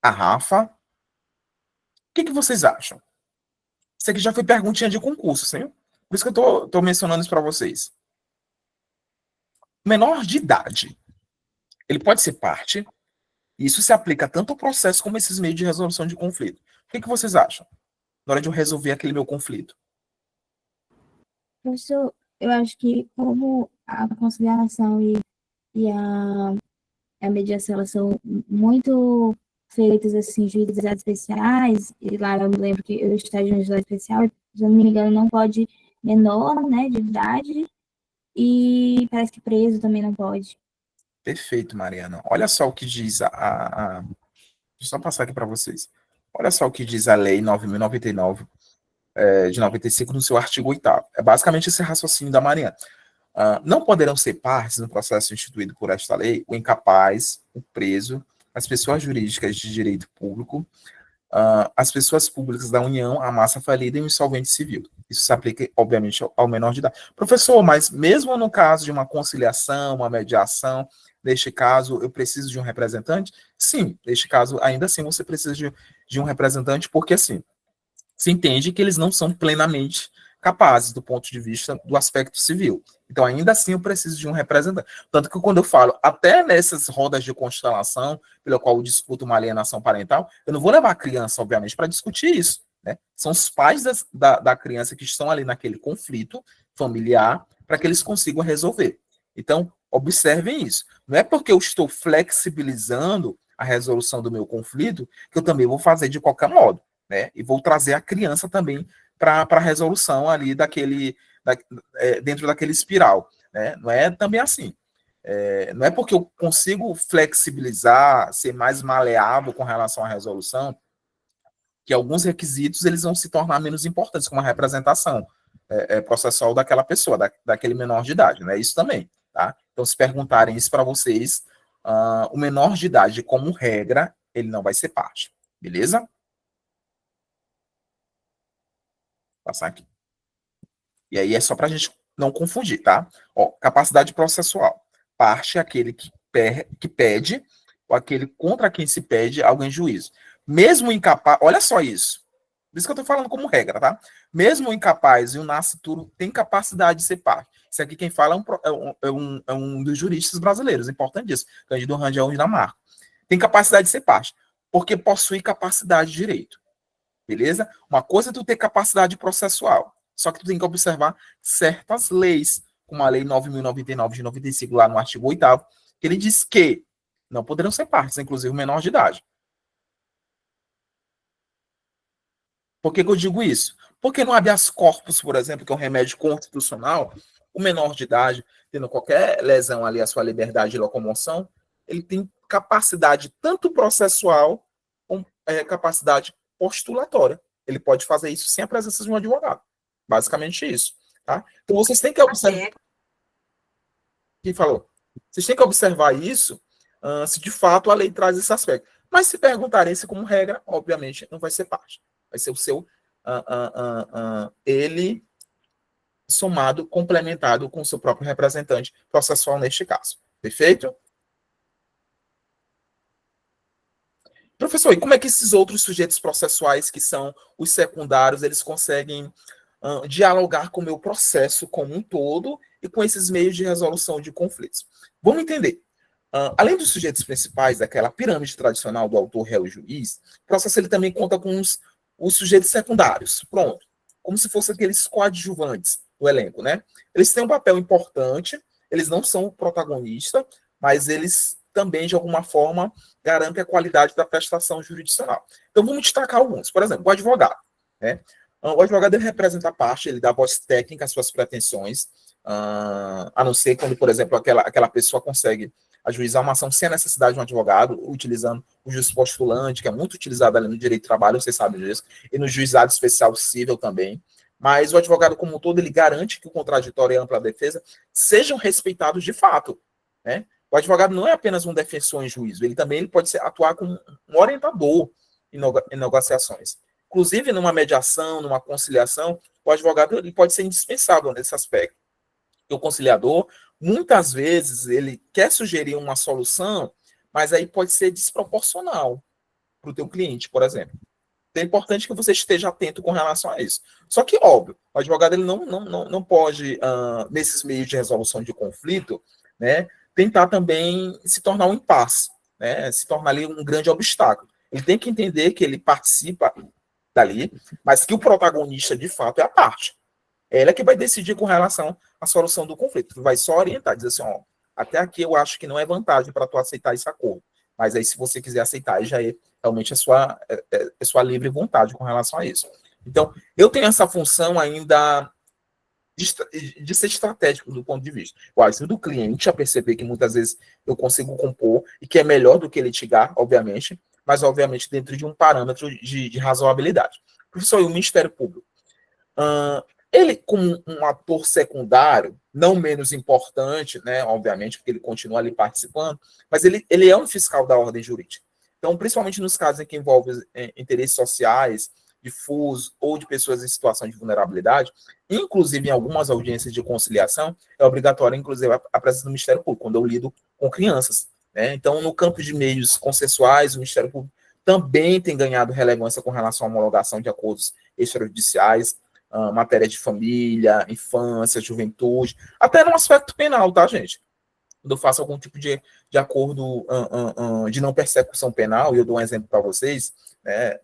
[SPEAKER 1] a Rafa. O que vocês acham? Isso aqui já foi perguntinha de concurso, sim? Por isso que eu estou mencionando isso para vocês. Menor de idade, ele pode ser parte. E isso se aplica tanto ao processo como a esses meios de resolução de conflito. O que vocês acham? Na hora de eu resolver aquele meu conflito.
[SPEAKER 2] Professor, eu acho que como a conciliação e a mediação elas são muito feitas assim, juizados especiais, e lá eu me lembro que eu estava em um juizado especial, se eu não me engano, não pode menor, né, de idade, e parece que preso também não pode.
[SPEAKER 1] Perfeito, Mariana. Olha só o que diz Deixa eu só passar aqui para vocês. Olha só o que diz a Lei 9.099, de 95, no seu artigo 8º. É basicamente esse raciocínio da Mariana. Não poderão ser partes no processo instituído por esta lei o incapaz, o preso, as pessoas jurídicas de direito público, as pessoas públicas da União, a massa falida e o insolvente civil. Isso se aplica, obviamente, ao menor de idade. Professor, mas mesmo no caso de uma conciliação, uma mediação, neste caso, eu preciso de um representante? Sim, neste caso, ainda assim, você precisa de um representante, porque, assim, se entende que eles não são plenamente capazes do ponto de vista do aspecto civil. Então, ainda assim, eu preciso de um representante. Tanto que quando eu falo, até nessas rodas de constelação, pela qual eu discuto uma alienação parental, eu não vou levar a criança, obviamente, para discutir isso. Né? São os pais da criança que estão ali naquele conflito familiar para que eles consigam resolver. Então, observem isso. Não é porque eu estou flexibilizando a resolução do meu conflito que eu também vou fazer de qualquer modo. Né? E vou trazer a criança também para a resolução ali dentro daquele espiral. Né? Não é também assim. Não é porque eu consigo flexibilizar, ser mais maleável com relação à resolução, que alguns requisitos eles vão se tornar menos importantes, como a representação processual daquela pessoa, daquele menor de idade. Né? Isso também. Tá? Então, se perguntarem isso para vocês, o menor de idade, como regra, ele não vai ser parte. Beleza? Passar aqui. E aí é só para a gente não confundir, tá? Ó, capacidade processual. Parte é aquele que pede, ou aquele contra quem se pede algo em juízo. Mesmo incapaz, olha só isso. Por isso que eu estou falando como regra, tá? Mesmo incapaz e o nascituro tem capacidade de ser parte. Isso aqui quem fala é um dos juristas brasileiros, importantíssimo. Cândido Rangel Dinamarca. Tem capacidade de ser parte, porque possui capacidade de direito. Beleza? Uma coisa é tu ter capacidade processual. Só que tu tem que observar certas leis, como a Lei 9.099 de 95, lá no artigo 8º, que ele diz que não poderão ser partes, inclusive o menor de idade. Por que eu digo isso? Porque no habeas corpus, por exemplo, que é um remédio constitucional, o menor de idade, tendo qualquer lesão ali à sua liberdade de locomoção, ele tem capacidade tanto processual como capacidade postulatória. Ele pode fazer isso sem a presença de um advogado. Basicamente isso. Tá? Então vocês têm que observar. Quem falou? Vocês têm que observar isso, se de fato a lei traz esse aspecto. Mas se perguntarem se como regra, obviamente não vai ser parte. Vai ser o seu ele somado, complementado com o seu próprio representante processual neste caso. Perfeito? Professor, e como é que esses outros sujeitos processuais, que são os secundários, eles conseguem dialogar com o meu processo como um todo e com esses meios de resolução de conflitos? Vamos entender. Além dos sujeitos principais, daquela pirâmide tradicional do autor, réu e juiz, o processo ele também conta com os sujeitos secundários. Pronto. Como se fossem aqueles coadjuvantes do elenco, né? Eles têm um papel importante, eles não são o protagonista, mas eles também, de alguma forma, garantem a qualidade da prestação jurisdicional. Então, vamos destacar alguns. Por exemplo, o advogado. Né? O advogado ele representa a parte, ele dá voz técnica às suas pretensões, a não ser quando, por exemplo, aquela pessoa consegue ajuizar uma ação sem a necessidade de um advogado, utilizando o juiz postulante, que é muito utilizado ali no direito do trabalho, vocês sabem disso, e no juizado especial civil também. Mas o advogado, como um todo, ele garante que o contraditório e a ampla defesa sejam respeitados de fato. Né? O advogado não é apenas um defensor em juízo, ele também pode atuar como um orientador em negociações. Inclusive, numa mediação, numa conciliação, o advogado ele pode ser indispensável nesse aspecto. E o conciliador, muitas vezes, ele quer sugerir uma solução, mas aí pode ser desproporcional para o teu cliente, por exemplo. Então, é importante que você esteja atento com relação a isso. Só que, óbvio, o advogado ele não pode, nesses meios de resolução de conflito, né, tentar também se tornar um impasse, né, se tornar ali um grande obstáculo. Ele tem que entender que ele participa dali, mas que o protagonista, de fato, é a parte. Ela é que vai decidir com relação à solução do conflito. Tu vai só orientar, dizer assim, ó, até aqui eu acho que não é vantagem para tu aceitar esse acordo. Mas aí, se você quiser aceitar, aí já é realmente a sua livre vontade com relação a isso. Então, eu tenho essa função ainda de ser estratégico do ponto de vista. Eu ajudo o cliente a perceber que muitas vezes eu consigo compor e que é melhor do que litigar, obviamente, mas obviamente dentro de um parâmetro de razoabilidade. Professor, e o Ministério Público? Ele, como um ator secundário, não menos importante, né, obviamente, porque ele continua ali participando, mas ele é um fiscal da ordem jurídica. Então, principalmente nos casos em que envolve interesses sociais, difuso ou de pessoas em situação de vulnerabilidade, inclusive em algumas audiências de conciliação, é obrigatório, inclusive, a presença do Ministério Público, quando eu lido com crianças. Né? Então, no campo de meios consensuais, o Ministério Público também tem ganhado relevância com relação à homologação de acordos extrajudiciais, matéria de família, infância, juventude, até no aspecto penal, tá, gente? Quando eu faço algum tipo de acordo de não persecução penal, e eu dou um exemplo para vocês, né,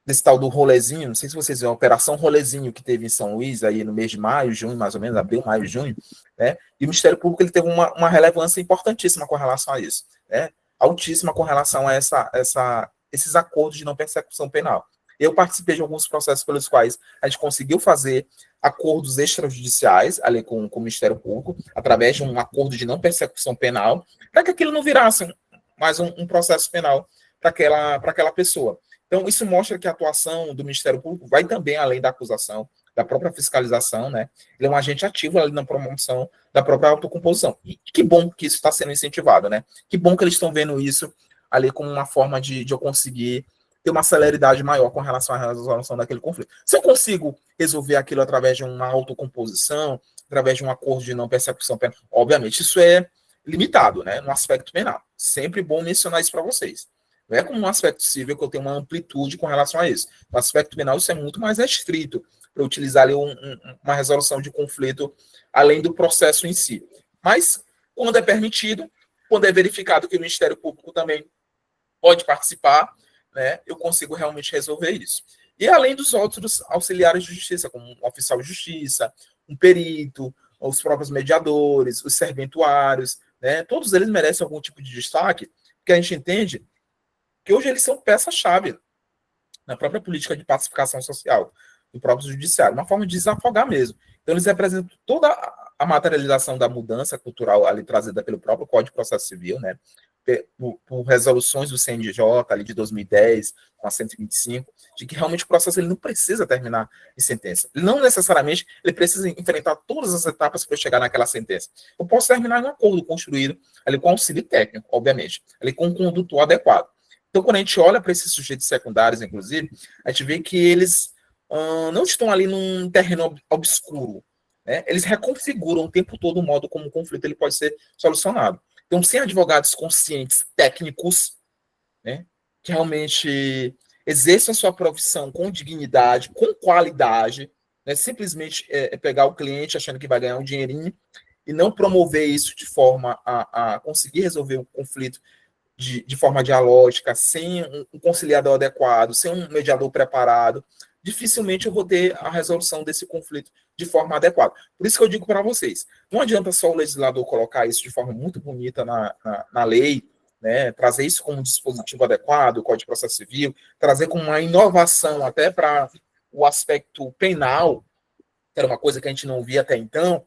[SPEAKER 1] desse tal do rolezinho, não sei se vocês viram, a Operação Rolezinho que teve em São Luís, aí no mês de maio, junho, mais ou menos, abril, maio, junho, né, e o Ministério Público ele teve uma relevância importantíssima com relação a isso, né, altíssima com relação a esses acordos de não persecução penal. Eu participei de alguns processos pelos quais a gente conseguiu fazer acordos extrajudiciais ali com o Ministério Público, através de um acordo de não persecução penal, para que aquilo não virasse mais um processo penal para aquela pessoa. Então, isso mostra que a atuação do Ministério Público vai também além da acusação, da própria fiscalização, né? Ele é um agente ativo ali na promoção da própria autocomposição. E que bom que isso está sendo incentivado, né? Que bom que eles estão vendo isso ali como uma forma de eu conseguir ter uma celeridade maior com relação à resolução daquele conflito. Se eu consigo resolver aquilo através de uma autocomposição, através de um acordo de não persecução penal, obviamente isso é limitado, né? No aspecto penal. Sempre bom mencionar isso para vocês. Não é como um aspecto civil que eu tenho uma amplitude com relação a isso. No aspecto penal, isso é muito mais restrito para utilizar ali uma resolução de conflito além do processo em si. Mas, quando é permitido, quando é verificado que o Ministério Público também pode participar, né, eu consigo realmente resolver isso. E além dos outros auxiliares de justiça, como um oficial de justiça, um perito, os próprios mediadores, os serventuários, né, todos eles merecem algum tipo de destaque, porque a gente entende que hoje eles são peça-chave na própria política de pacificação social do próprio judiciário, uma forma de desafogar mesmo. Então, eles representam toda a materialização da mudança cultural ali trazida pelo próprio Código de Processo Civil, né? Por resoluções do CNJ ali de 2010, com a 125, de que realmente o processo ele não precisa terminar em sentença. Não necessariamente ele precisa enfrentar todas as etapas para chegar naquela sentença. Eu posso terminar em um acordo construído ali com auxílio técnico, obviamente, ali com um condutor adequado. Então, quando a gente olha para esses sujeitos secundários, inclusive, a gente vê que eles não estão ali num terreno obscuro. Né? Eles reconfiguram o tempo todo o modo como o conflito ele pode ser solucionado. Então, sem advogados conscientes, técnicos, né, que realmente exerçam a sua profissão com dignidade, com qualidade, né, simplesmente pegar o cliente achando que vai ganhar um dinheirinho e não promover isso de forma a conseguir resolver o conflito de forma dialógica, sem um conciliador adequado, sem um mediador preparado, dificilmente eu vou ter a resolução desse conflito de forma adequada. Por isso que eu digo para vocês, não adianta só o legislador colocar isso de forma muito bonita na lei, né, trazer isso como um dispositivo adequado, o Código de Processo Civil, trazer como uma inovação até para o aspecto penal, que era uma coisa que a gente não via até então,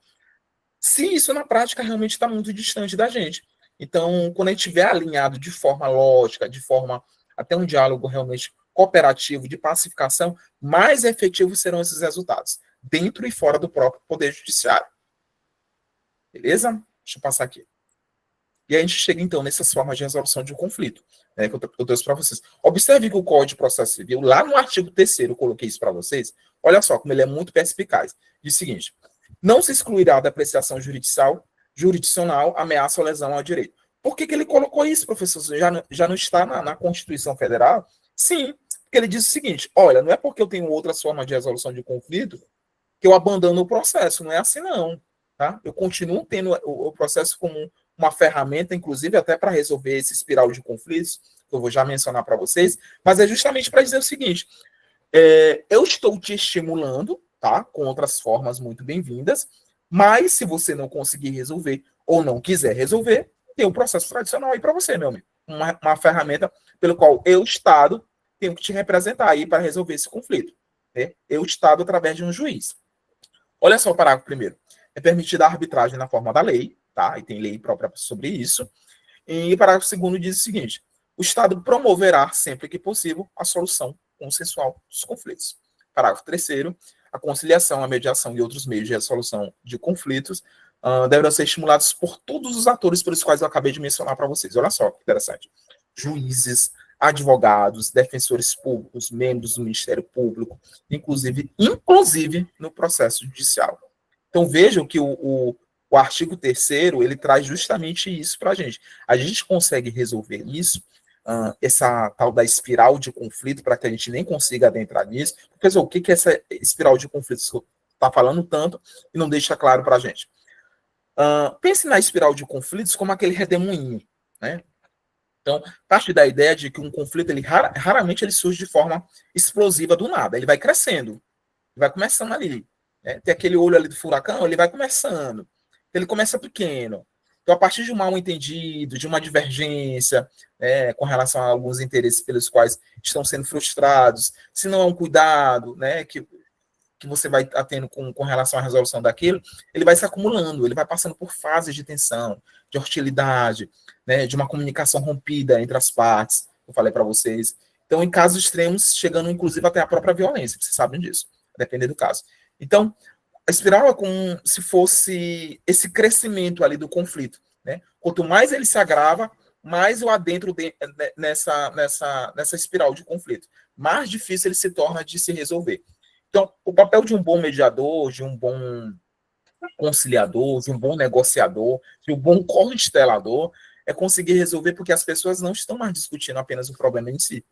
[SPEAKER 1] se isso na prática realmente está muito distante da gente. Então, quando a gente estiver alinhado de forma lógica, de forma até um diálogo realmente cooperativo, de pacificação, mais efetivos serão esses resultados, dentro e fora do próprio Poder Judiciário. Beleza? Deixa eu passar aqui. E a gente chega, então, nessas formas de resolução de um conflito, né, que eu trouxe para vocês. Observe que o Código de Processo Civil, lá no artigo 3º, eu coloquei isso para vocês, olha só como ele é muito perspicaz. Diz o seguinte: não se excluirá da apreciação jurisdicional ameaça ou lesão ao direito. Por que ele colocou isso, professor? Já não está na Constituição Federal? Sim, porque ele diz o seguinte: olha, não é porque eu tenho outras formas de resolução de conflito que eu abandono o processo. Não é assim, não. Tá? Eu continuo tendo o processo como uma ferramenta, inclusive até para resolver esse espiral de conflitos, que eu vou já mencionar para vocês, mas é justamente para dizer o seguinte: eu estou te estimulando, tá, com outras formas muito bem-vindas, mas se você não conseguir resolver ou não quiser resolver, tem um processo tradicional aí para você, meu amigo. Uma ferramenta pelo qual eu, Estado, tenho que te representar aí para resolver esse conflito. Né? Eu, Estado, através de um juiz. Olha só o parágrafo primeiro. É permitida a arbitragem na forma da lei, tá? E tem lei própria sobre isso. E o parágrafo segundo diz o seguinte: o Estado promoverá, sempre que possível, a solução consensual dos conflitos. Parágrafo terceiro: a conciliação, a mediação e outros meios de resolução de conflitos deverão ser estimulados por todos os atores pelos quais eu acabei de mencionar para vocês. Olha só que interessante. Juízes, advogados, defensores públicos, membros do Ministério Público, inclusive no processo judicial. Então, vejam que o artigo 3º, ele traz justamente isso para a gente. A gente consegue resolver isso, essa tal da espiral de conflito, para que a gente nem consiga adentrar nisso. Porque, o que é essa espiral de conflitos que está falando tanto e não deixa claro para a gente? Pense na espiral de conflitos como aquele redemoinho, né? Então, parte da ideia de que um conflito, raramente ele surge de forma explosiva do nada. Ele vai crescendo, vai começando ali. Né? Tem aquele olho ali do furacão, ele vai começando. Ele começa pequeno. Então, a partir de um mal-entendido, de uma divergência, né, com relação a alguns interesses pelos quais estão sendo frustrados, se não há um cuidado, né, que você vai tendo com relação à resolução daquilo, ele vai se acumulando, ele vai passando por fases de tensão, de hostilidade, né, de uma comunicação rompida entre as partes, eu falei para vocês. Então, em casos extremos, chegando inclusive até a própria violência, vocês sabem disso, dependendo do caso. Então, a espiral é como se fosse esse crescimento ali do conflito, né? Quanto mais ele se agrava, mais eu adentro nessa espiral de conflito. Mais difícil ele se torna de se resolver. Então, o papel de um bom mediador, de um bom conciliador, de um bom negociador, de um bom constelador, é conseguir resolver, porque as pessoas não estão mais discutindo apenas o problema em si.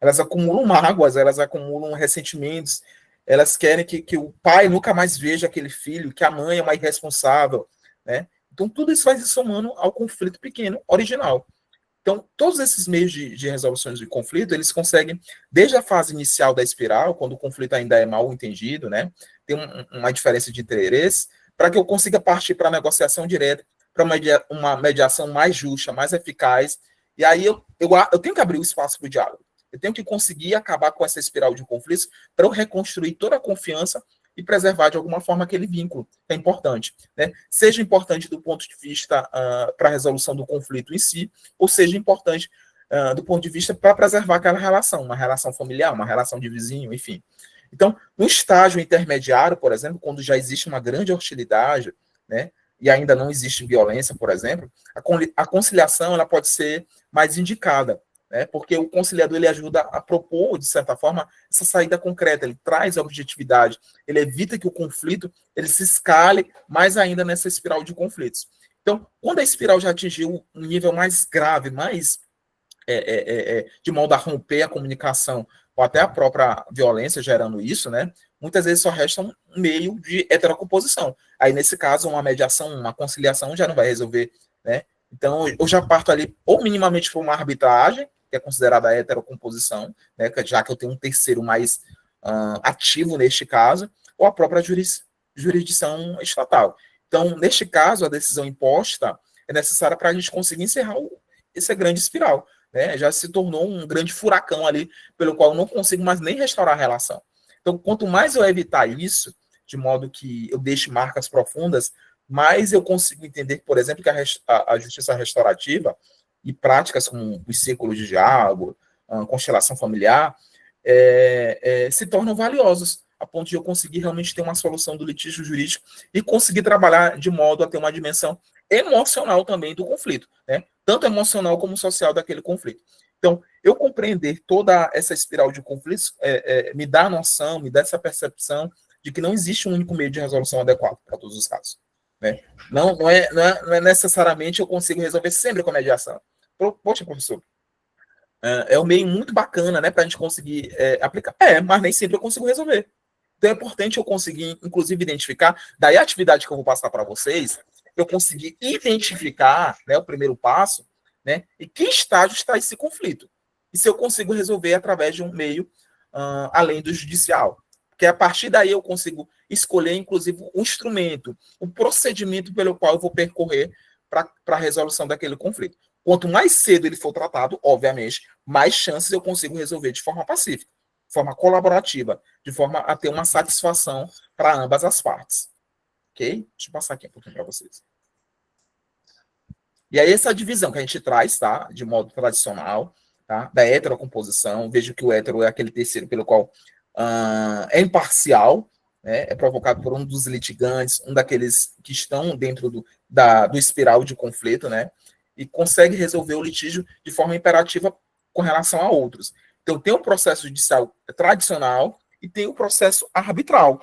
[SPEAKER 1] Elas acumulam mágoas, elas acumulam ressentimentos, elas querem que o pai nunca mais veja aquele filho, que a mãe é uma irresponsável, né? Então, tudo isso vai se somando ao conflito pequeno, original. Então, todos esses meios de resoluções de conflito, eles conseguem, desde a fase inicial da espiral, quando o conflito ainda é mal entendido, né, tem uma diferença de interesse, para que eu consiga partir para a negociação direta, para uma mediação mais justa, mais eficaz, e aí eu tenho que abrir o espaço para o diálogo. Eu tenho que conseguir acabar com essa espiral de conflitos para eu reconstruir toda a confiança e preservar de alguma forma aquele vínculo, que é importante. Né? Seja importante do ponto de vista para a resolução do conflito em si, ou seja importante do ponto de vista para preservar aquela relação, uma relação familiar, uma relação de vizinho, enfim. Então, no estágio intermediário, por exemplo, quando já existe uma grande hostilidade, né, e ainda não existe violência, por exemplo, a conciliação ela pode ser mais indicada, né, porque o conciliador ele ajuda a propor, de certa forma, essa saída concreta, ele traz a objetividade, ele evita que o conflito ele se escale mais ainda nessa espiral de conflitos. Então, quando a espiral já atingiu um nível mais grave, mais de modo a romper a comunicação, ou até a própria violência gerando isso, né? Muitas vezes só resta um meio de heterocomposição. Aí, nesse caso, uma mediação, uma conciliação já não vai resolver, né? Então, eu já parto ali, ou minimamente por uma arbitragem, que é considerada a heterocomposição, né? Já que eu tenho um terceiro mais ativo neste caso, ou a própria jurisdição estatal. Então, neste caso, a decisão imposta é necessária para a gente conseguir encerrar essa grande espiral. Né, já se tornou um grande furacão ali, pelo qual eu não consigo mais nem restaurar a relação. Então, quanto mais eu evitar isso, de modo que eu deixe marcas profundas, mais eu consigo entender, por exemplo, que a justiça restaurativa e práticas como os círculos de diálogo, a constelação familiar, se tornam valiosos, a ponto de eu conseguir realmente ter uma solução do litígio jurídico e conseguir trabalhar de modo a ter uma dimensão emocional também do conflito, né? Tanto emocional como social daquele conflito. Então, eu compreender toda essa espiral de conflitos me dá a noção, me dá essa percepção de que não existe um único meio de resolução adequado para todos os casos. Né? Não é necessariamente eu consigo resolver sempre com a mediação. Poxa, professor, é um meio muito bacana, né, para a gente conseguir aplicar. Mas nem sempre eu consigo resolver. Então é importante eu conseguir, inclusive, identificar, daí a atividade que eu vou passar para vocês, eu conseguir identificar, né, o primeiro passo, né, e que estágio está esse conflito. E se eu consigo resolver através de um meio além do judicial. Porque a partir daí eu consigo escolher, inclusive, o instrumento, o procedimento pelo qual eu vou percorrer para a resolução daquele conflito. Quanto mais cedo ele for tratado, obviamente, mais chances eu consigo resolver de forma pacífica, de forma colaborativa, de forma a ter uma satisfação para ambas as partes. Ok? Deixa eu passar aqui um pouquinho para vocês. E aí essa divisão que a gente traz, tá? De modo tradicional, tá? Da heterocomposição. Vejo que o hétero é aquele terceiro pelo qual é imparcial, né? É provocado por um dos litigantes, um daqueles que estão dentro do espiral de conflito, né? E consegue resolver o litígio de forma imperativa com relação a outros. Então, tem o processo judicial tradicional e tem o processo arbitral,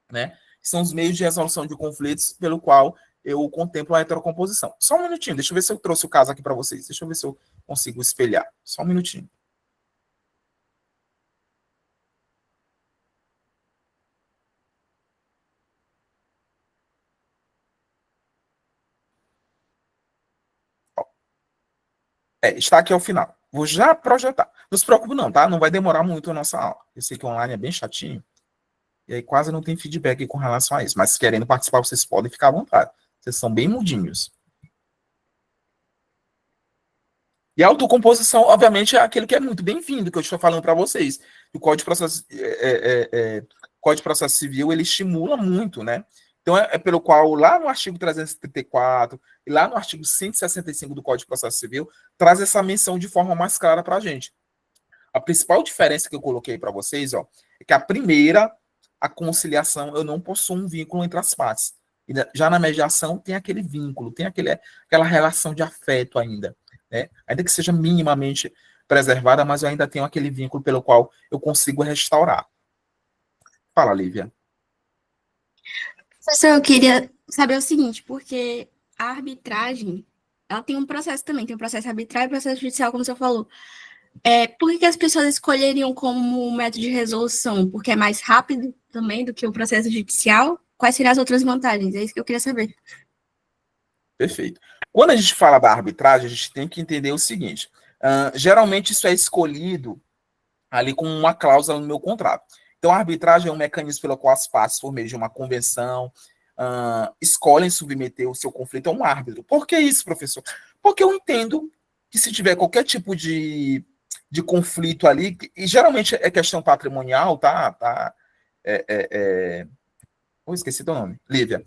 [SPEAKER 1] né? São os meios de resolução de conflitos pelo qual eu contemplo a heterocomposição. Só um minutinho, deixa eu ver se eu trouxe o caso aqui para vocês. Deixa eu ver se eu consigo espelhar. Só um minutinho. Está aqui ao final. Vou já projetar. Não se preocupe não, tá? Não vai demorar muito a nossa aula. Eu sei que online é bem chatinho. E aí quase não tem feedback com relação a isso. Mas se querendo participar, vocês podem ficar à vontade. Vocês são bem mudinhos. E a autocomposição, obviamente, é aquilo que é muito bem-vindo, que eu estou falando para vocês. O Código de Processo, Código de Processo Civil, ele estimula muito, né? Então, pelo qual, lá no artigo 334 e lá no artigo 165 do Código de Processo Civil, traz essa menção de forma mais clara para a gente. A principal diferença que eu coloquei para vocês, ó, é que a primeira, a conciliação, eu não possuo um vínculo entre as partes. E já na mediação tem aquele vínculo, tem aquela relação de afeto ainda, né? Ainda que seja minimamente preservada, mas eu ainda tenho aquele vínculo pelo qual eu consigo restaurar. Fala, Lívia.
[SPEAKER 3] Professor, eu queria saber o seguinte, porque a arbitragem, ela tem um processo também, tem o processo arbitral e o processo judicial, como o senhor falou. Por que as pessoas escolheriam como método de resolução? Porque é mais rápido também do que o processo judicial? Quais seriam as outras vantagens? É isso que eu queria saber.
[SPEAKER 1] Perfeito. Quando a gente fala da arbitragem, a gente tem que entender o seguinte. Geralmente isso é escolhido ali com uma cláusula no meu contrato. Então, a arbitragem é um mecanismo pelo qual as partes, por meio de uma convenção, escolhem submeter o seu conflito a um árbitro. Por que isso, professor? Porque eu entendo que se tiver qualquer tipo de conflito ali, e geralmente é questão patrimonial, tá? Esqueci teu nome, Lívia.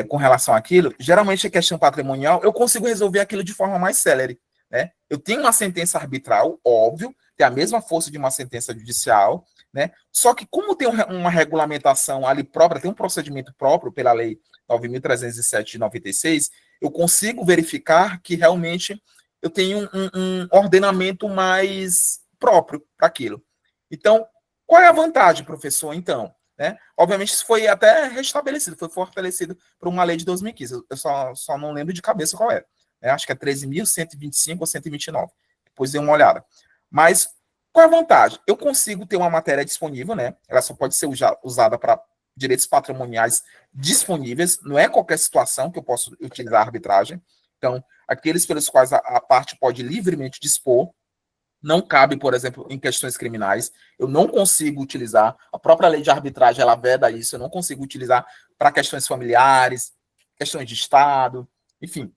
[SPEAKER 1] Com relação àquilo, geralmente é questão patrimonial, eu consigo resolver aquilo de forma mais célere, né? Eu tenho uma sentença arbitral, óbvio, tem a mesma força de uma sentença judicial, né? Só que como tem uma regulamentação ali própria, tem um procedimento próprio pela lei 9.307 de 96, eu consigo verificar que realmente eu tenho um ordenamento mais próprio para aquilo. Então, qual é a vantagem, professor, então? Né? Obviamente, isso foi até restabelecido, foi fortalecido por uma lei de 2015. Eu só não lembro de cabeça qual é. Acho que é 13.125 ou 129. Depois dei uma olhada. Mas qual é a vantagem? Eu consigo ter uma matéria disponível, né? Ela só pode ser usada para direitos patrimoniais disponíveis. Não é qualquer situação que eu posso utilizar a arbitragem. Então, aqueles pelos quais a parte pode livremente dispor. Não cabe, por exemplo, em questões criminais. Eu não consigo utilizar. A própria lei de arbitragem, ela veda isso. Eu não consigo utilizar para questões familiares, questões de Estado, enfim.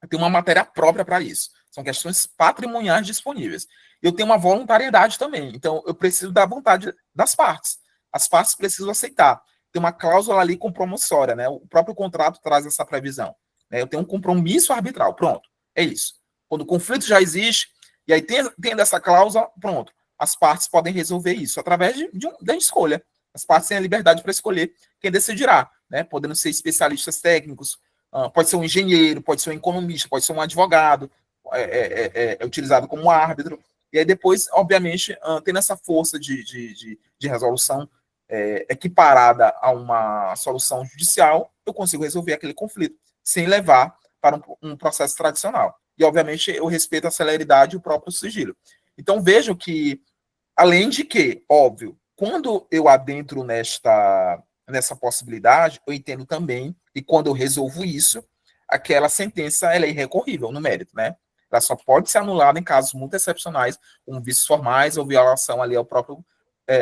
[SPEAKER 1] Eu tenho uma matéria própria para isso. São questões patrimoniais disponíveis. Eu tenho uma voluntariedade também. Então, eu preciso da vontade das partes. As partes precisam aceitar. Tem uma cláusula ali compromissória, né? O próprio contrato traz essa previsão. Eu tenho um compromisso arbitral. Pronto. É isso. Quando o conflito já existe, e aí tendo essa cláusula, pronto. As partes podem resolver isso através da escolha. As partes têm a liberdade para escolher quem decidirá, né? Podendo ser especialistas técnicos, pode ser um engenheiro, pode ser um economista, pode ser um advogado, é utilizado como árbitro. E aí depois, obviamente, tendo essa força de resolução equiparada a uma solução judicial, eu consigo resolver aquele conflito, sem levar para um processo tradicional. E, obviamente, eu respeito a celeridade e o próprio sigilo. Então, vejo que, além de que, óbvio, quando eu adentro nessa possibilidade, eu entendo também, e quando eu resolvo isso, aquela sentença ela é irrecorrível no mérito, né? Ela só pode ser anulada em casos muito excepcionais, como vícios formais ou violação ali ao próprio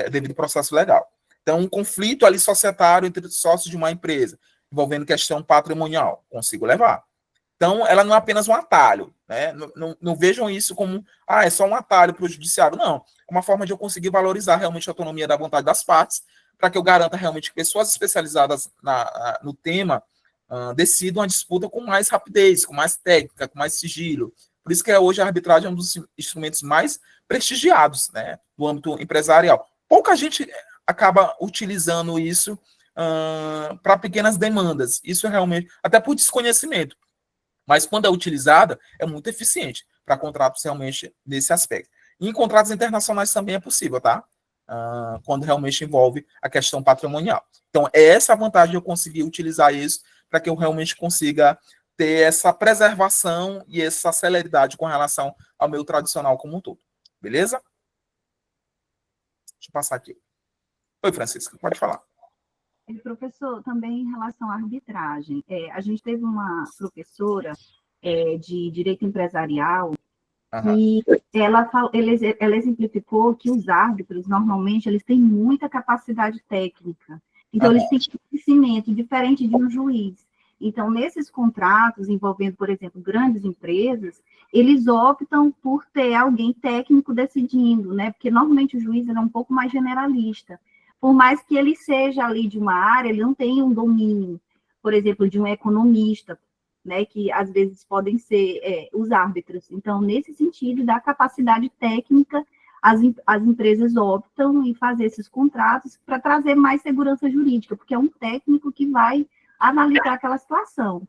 [SPEAKER 1] devido processo legal. Então, um conflito ali societário entre sócios de uma empresa, envolvendo questão patrimonial, consigo levar. Então, ela não é apenas um atalho, né? Não vejam isso como, é só um atalho para o judiciário. Não, é uma forma de eu conseguir valorizar realmente a autonomia da vontade das partes, para que eu garanta realmente que pessoas especializadas no tema decidam a disputa com mais rapidez, com mais técnica, com mais sigilo. Por isso que hoje a arbitragem é um dos instrumentos mais prestigiados, né, do âmbito empresarial. Pouca gente acaba utilizando isso para pequenas demandas. Isso é realmente, até por desconhecimento. Mas quando é utilizada, é muito eficiente. para contratos realmente nesse aspecto. E em contratos internacionais também é possível, tá? Quando realmente envolve a questão patrimonial. Então, é essa a vantagem de eu conseguir utilizar isso para que eu realmente consiga ter essa preservação e essa celeridade com relação ao meu tradicional como um todo. Beleza? Deixa eu passar aqui. Oi, Francisca, pode falar.
[SPEAKER 4] Professor, também em relação à arbitragem, a gente teve uma professora de direito empresarial e ela exemplificou que os árbitros, normalmente, eles têm muita capacidade técnica. Então, eles têm conhecimento diferente de um juiz. Então, nesses contratos envolvendo, por exemplo, grandes empresas, eles optam por ter alguém técnico decidindo, né? Porque, normalmente, o juiz é um pouco mais generalista. Por mais que ele seja ali de uma área, ele não tem um domínio, por exemplo, de um economista, né, que às vezes podem ser os árbitros. Então, nesse sentido, da capacidade técnica, as empresas optam em fazer esses contratos para trazer mais segurança jurídica, porque é um técnico que vai analisar aquela situação.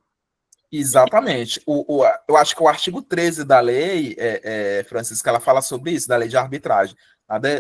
[SPEAKER 1] Exatamente. Eu acho que o artigo 13 da lei, Francisca, ela fala sobre isso, da lei de arbitragem,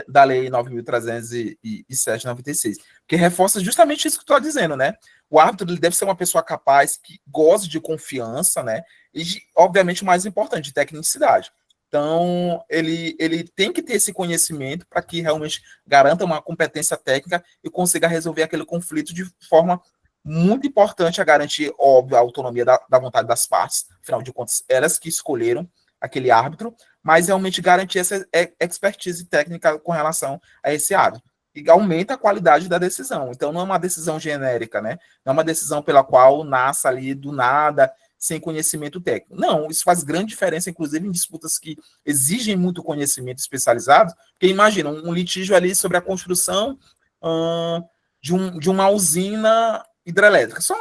[SPEAKER 1] da lei 9.307/96, que reforça justamente isso que tu está dizendo, né? O árbitro ele deve ser uma pessoa capaz, que goze de confiança, né? E, obviamente, o mais importante, de tecnicidade. Então, ele tem que ter esse conhecimento para que realmente garanta uma competência técnica e consiga resolver aquele conflito de forma muito importante, a garantir, óbvio, a autonomia da vontade das partes, afinal de contas, elas que escolheram aquele árbitro, mas realmente garantir essa expertise técnica com relação a esse árbitro. E aumenta a qualidade da decisão. Então, não é uma decisão genérica, né? Não é uma decisão pela qual nasce ali do nada, sem conhecimento técnico. Não, isso faz grande diferença, inclusive, em disputas que exigem muito conhecimento especializado, porque imagina, um litígio ali sobre a construção de uma usina hidrelétrica. Só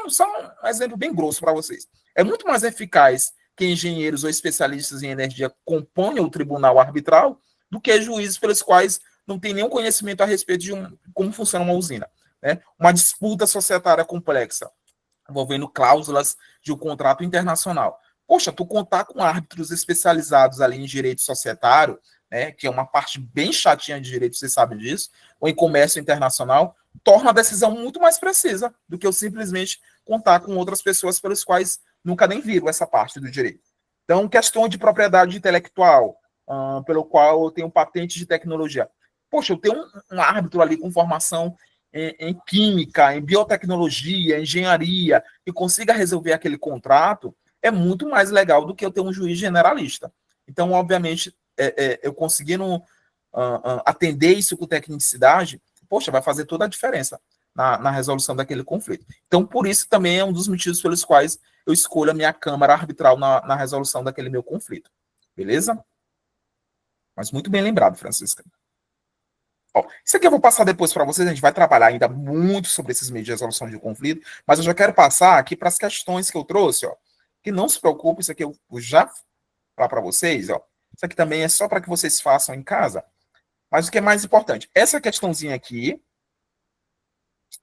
[SPEAKER 1] um exemplo bem grosso para vocês. É muito mais eficaz que engenheiros ou especialistas em energia componham o tribunal arbitral do que juízes pelos quais não tem nenhum conhecimento a respeito de como funciona uma usina. Né? Uma disputa societária complexa, envolvendo cláusulas de um contrato internacional. Poxa, tu contar com árbitros especializados ali em direito societário, né, que é uma parte bem chatinha de direito, vocês sabem disso, ou em comércio internacional, torna a decisão muito mais precisa do que eu simplesmente contar com outras pessoas pelas quais nunca nem viram essa parte do direito. Então, questão de propriedade intelectual, pelo qual eu tenho patente de tecnologia. Poxa, eu tenho um árbitro ali com formação em química, em biotecnologia, em engenharia, que consiga resolver aquele contrato, é muito mais legal do que eu ter um juiz generalista. Então, obviamente, eu conseguindo atender isso com tecnicidade, poxa, vai fazer toda a diferença na resolução daquele conflito. Então, por isso também é um dos motivos pelos quais eu escolho a minha câmara arbitral na resolução daquele meu conflito. Beleza? Mas muito bem lembrado, Francisca. Ó, isso aqui eu vou passar depois para vocês, a gente vai trabalhar ainda muito sobre esses meios de resolução de conflito, mas eu já quero passar aqui para as questões que eu trouxe, ó, que não se preocupe, isso aqui eu já falar para vocês, ó, isso aqui também é só para que vocês façam em casa, mas o que é mais importante, essa questãozinha aqui,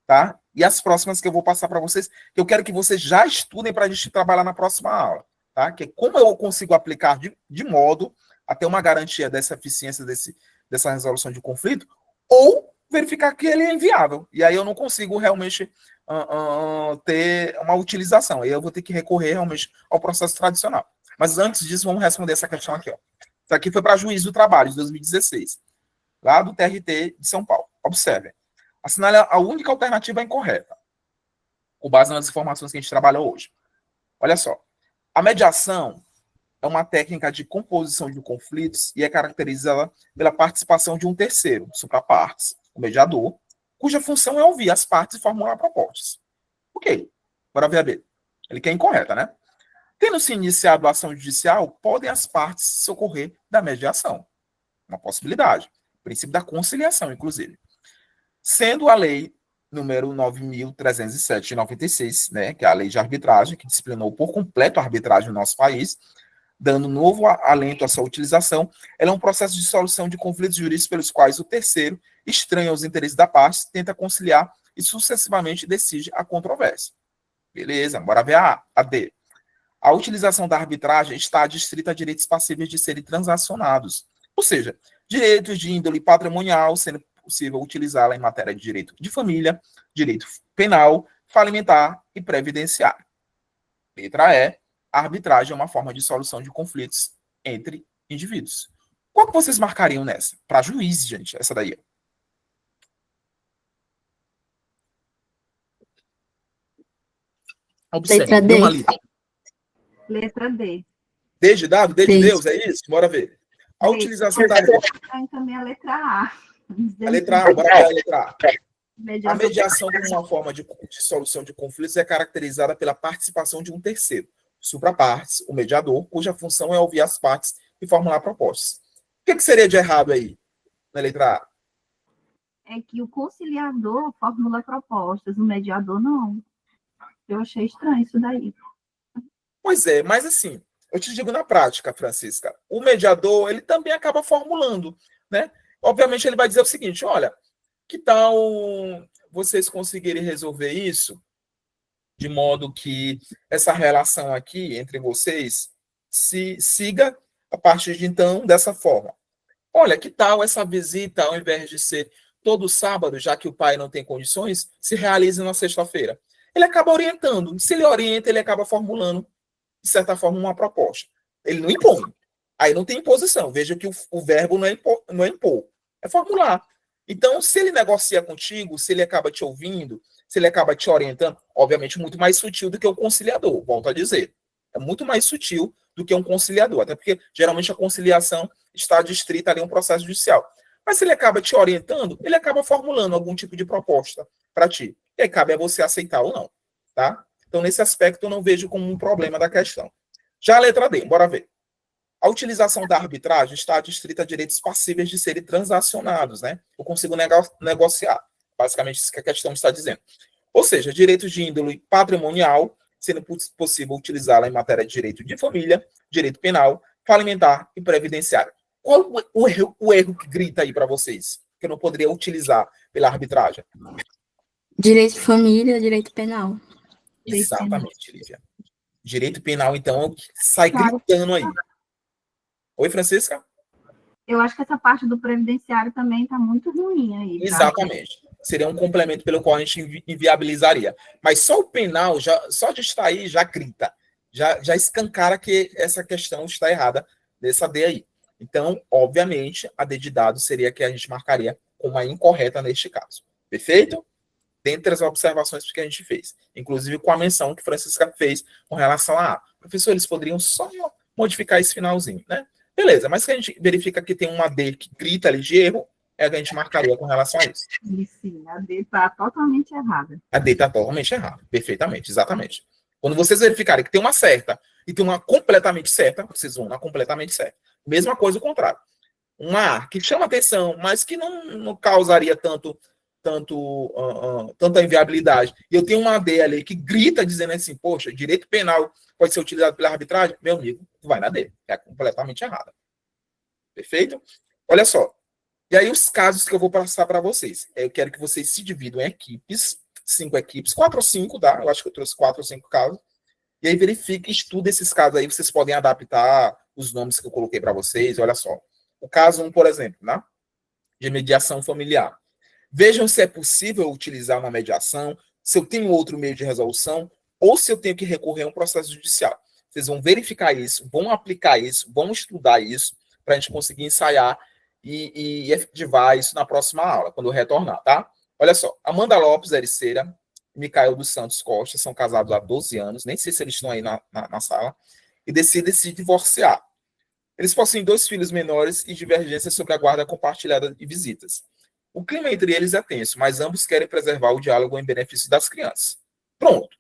[SPEAKER 1] tá? E as próximas que eu vou passar para vocês, que eu quero que vocês já estudem para a gente trabalhar na próxima aula, tá? Que é como eu consigo aplicar de modo a ter uma garantia dessa eficiência dessa resolução de conflito, ou verificar que ele é inviável. E aí eu não consigo realmente ter uma utilização. Aí eu vou ter que recorrer realmente ao processo tradicional. Mas antes disso, vamos responder essa questão aqui. Ó. Isso aqui foi para Juiz do Trabalho, de 2016, lá do TRT de São Paulo. Observem. Assinale a única alternativa incorreta, com base nas informações que a gente trabalha hoje. Olha só. A mediação é uma técnica de composição de conflitos e é caracterizada pela participação de um terceiro, suprapartes, o mediador, cuja função é ouvir as partes e formular propostas. Ok, bora ver a B. Ele quer incorreta, né? Tendo-se iniciado a ação judicial, podem as partes socorrer da mediação. Uma possibilidade. O princípio da conciliação, inclusive. Sendo a lei número 9.307 de 96, né, que é a lei de arbitragem, que disciplinou por completo a arbitragem no nosso país, dando novo alento à sua utilização, ela é um processo de solução de conflitos jurídicos pelos quais o terceiro, estranho aos interesses da parte, tenta conciliar e sucessivamente decide a controvérsia. Beleza, bora ver a D. A utilização da arbitragem está adstrita a direitos passíveis de serem transacionados, ou seja, direitos de índole patrimonial, sendo possível utilizá-la em matéria de direito de família, direito penal, falimentar e previdenciário. Letra E, a arbitragem é uma forma de solução de conflitos entre indivíduos. Qual que vocês marcariam nessa? Para juiz, gente, essa daí. Observe,
[SPEAKER 3] Letra D.
[SPEAKER 1] dê uma lida.
[SPEAKER 4] Letra D.
[SPEAKER 1] D de dado, D de
[SPEAKER 3] D.
[SPEAKER 1] Deus, é isso? Bora ver. A utilização da
[SPEAKER 4] Também a letra A.
[SPEAKER 1] A letra A, bora ver a letra A. A
[SPEAKER 4] Mediação.
[SPEAKER 1] mediação como uma forma de solução de conflitos é caracterizada pela participação de um terceiro, suprapartes, o mediador, cuja função é ouvir as partes e formular propostas. O que seria de errado aí, na letra A?
[SPEAKER 4] É que o conciliador formula propostas, o mediador não. Eu achei estranho isso daí.
[SPEAKER 1] Pois é, mas assim, eu te digo na prática, Francisca, o mediador, ele também acaba formulando, né? Obviamente ele vai dizer o seguinte, olha, que tal vocês conseguirem resolver isso de modo que essa relação aqui entre vocês se siga a partir de então dessa forma. Olha, que tal essa visita, ao invés de ser todo sábado, já que o pai não tem condições, se realize na sexta-feira? Ele acaba orientando. Se ele orienta, ele acaba formulando, de certa forma, uma proposta. Ele não impõe. Aí não tem imposição. Veja que o verbo não é impor, é formular. Então, se ele negocia contigo, se ele acaba te ouvindo, se ele acaba te orientando, obviamente muito mais sutil do que o conciliador, volto a dizer. É muito mais sutil do que um conciliador, até porque geralmente a conciliação está adstrita ali a um processo judicial. Mas se ele acaba te orientando, ele acaba formulando algum tipo de proposta para ti. E aí cabe a você aceitar ou não, tá? Então, nesse aspecto, eu não vejo como um problema da questão. Já a letra D, bora ver. A utilização da arbitragem está adstrita a direitos passíveis de serem transacionados, né? Eu consigo negociar. Basicamente, isso que a questão está dizendo. Ou seja, direitos de índole patrimonial, sendo possível utilizá-la em matéria de direito de família, direito penal, falimentar e previdenciário. Qual o erro que grita aí para vocês, que eu não poderia utilizar pela arbitragem?
[SPEAKER 3] Direito de família, direito penal.
[SPEAKER 1] Exatamente, Lívia. Direito penal, então, é o que sai gritando aí. Oi, Francisca?
[SPEAKER 4] Eu acho que essa parte do previdenciário também está muito ruim aí. Tá?
[SPEAKER 1] Exatamente. Seria um complemento pelo qual a gente inviabilizaria. Mas só o penal, só de estar aí, já grita. Já escancara que essa questão está errada dessa D aí. Então, obviamente, a D de dado seria que a gente marcaria como a incorreta neste caso. Perfeito? Dentre as observações que a gente fez. Inclusive com a menção que Francisca fez com relação a professor, eles poderiam só modificar esse finalzinho, né? Beleza, mas se a gente verifica que tem uma D que grita ali de erro, é a que a gente marcaria com relação a isso.
[SPEAKER 4] Sim, a D está totalmente errada.
[SPEAKER 1] A D está totalmente errada, perfeitamente, exatamente. Quando vocês verificarem que tem uma certa e tem uma completamente certa, vocês vão na completamente certa. Mesma coisa o contrário. Uma A que chama atenção, mas que não causaria tanta inviabilidade. E eu tenho uma D ali que grita dizendo assim, poxa, direito penal pode ser utilizado pela arbitragem, meu amigo, vai na D. É completamente errada. Perfeito? Olha só. E aí os casos que eu vou passar para vocês. Eu quero que vocês se dividam em equipes, 5 equipes, 4 ou 5, tá? Eu acho que eu trouxe 4 ou 5 casos. E aí verifique, estude esses casos aí, vocês podem adaptar os nomes que eu coloquei para vocês. Olha só. O caso 1, por exemplo, né? De mediação familiar. Vejam se é possível utilizar uma mediação, se eu tenho outro meio de resolução, ou se eu tenho que recorrer a um processo judicial. Vocês vão verificar isso, vão aplicar isso, vão estudar isso, para a gente conseguir ensaiar e efetivar isso na próxima aula, quando eu retornar, tá? Olha só, Amanda Lopes Ericeira, Micael dos Santos Costa, são casados há 12 anos, nem sei se eles estão aí na sala, e decidem se divorciar. Eles possuem 2 filhos menores e divergências sobre a guarda compartilhada e visitas. O clima entre eles é tenso, mas ambos querem preservar o diálogo em benefício das crianças. Pronto.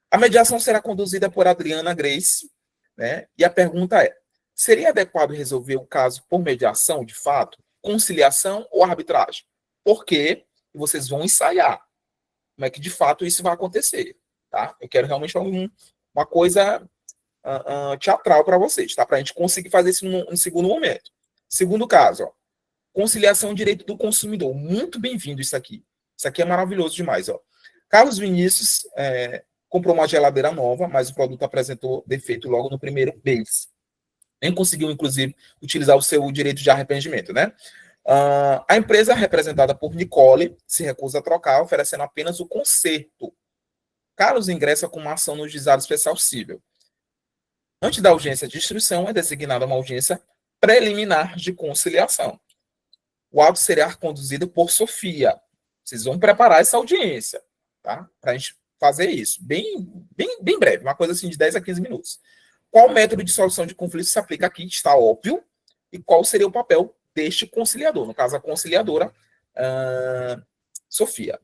[SPEAKER 1] A mediação será conduzida por Adriana Grace, né? E a pergunta é, seria adequado resolver o caso por mediação, de fato, conciliação ou arbitragem? Porque vocês vão ensaiar como é que, de fato, isso vai acontecer, tá? Eu quero realmente uma coisa teatral para vocês, tá? Para a gente conseguir fazer isso no segundo momento. Segundo caso, ó. Conciliação e direito do consumidor. Muito bem-vindo isso aqui. Isso aqui é maravilhoso demais, ó. Carlos Vinícius comprou uma geladeira nova, mas o produto apresentou defeito logo no primeiro mês. Nem conseguiu, inclusive, utilizar o seu direito de arrependimento, né? A empresa, representada por Nicole, se recusa a trocar, oferecendo apenas o conserto. Carlos ingressa com uma ação no juizado especial civil. Antes da audiência de instrução, é designada uma audiência preliminar de conciliação. O auto será conduzido por Sofia. Vocês vão preparar essa audiência, tá? Para a gente fazer isso. Bem breve, uma coisa assim de 10 a 15 minutos. Qual método de solução de conflito se aplica aqui? Está óbvio. E qual seria o papel deste conciliador? No caso, a conciliadora Sofia.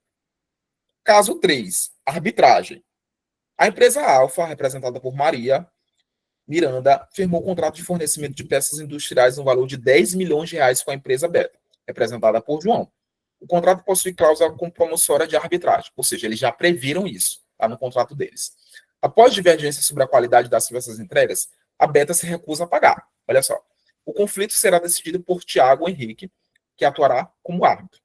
[SPEAKER 1] Caso 3, arbitragem. A empresa Alfa, representada por Maria Miranda, firmou contrato de fornecimento de peças industriais no valor de 10 milhões de reais com a empresa Beta, representada por João. O contrato possui cláusula compromissória de arbitragem, ou seja, eles já previram isso lá no contrato deles. Após divergência sobre a qualidade das diversas entregas, a Beta se recusa a pagar. Olha só. O conflito será decidido por Tiago Henrique, que atuará como árbitro.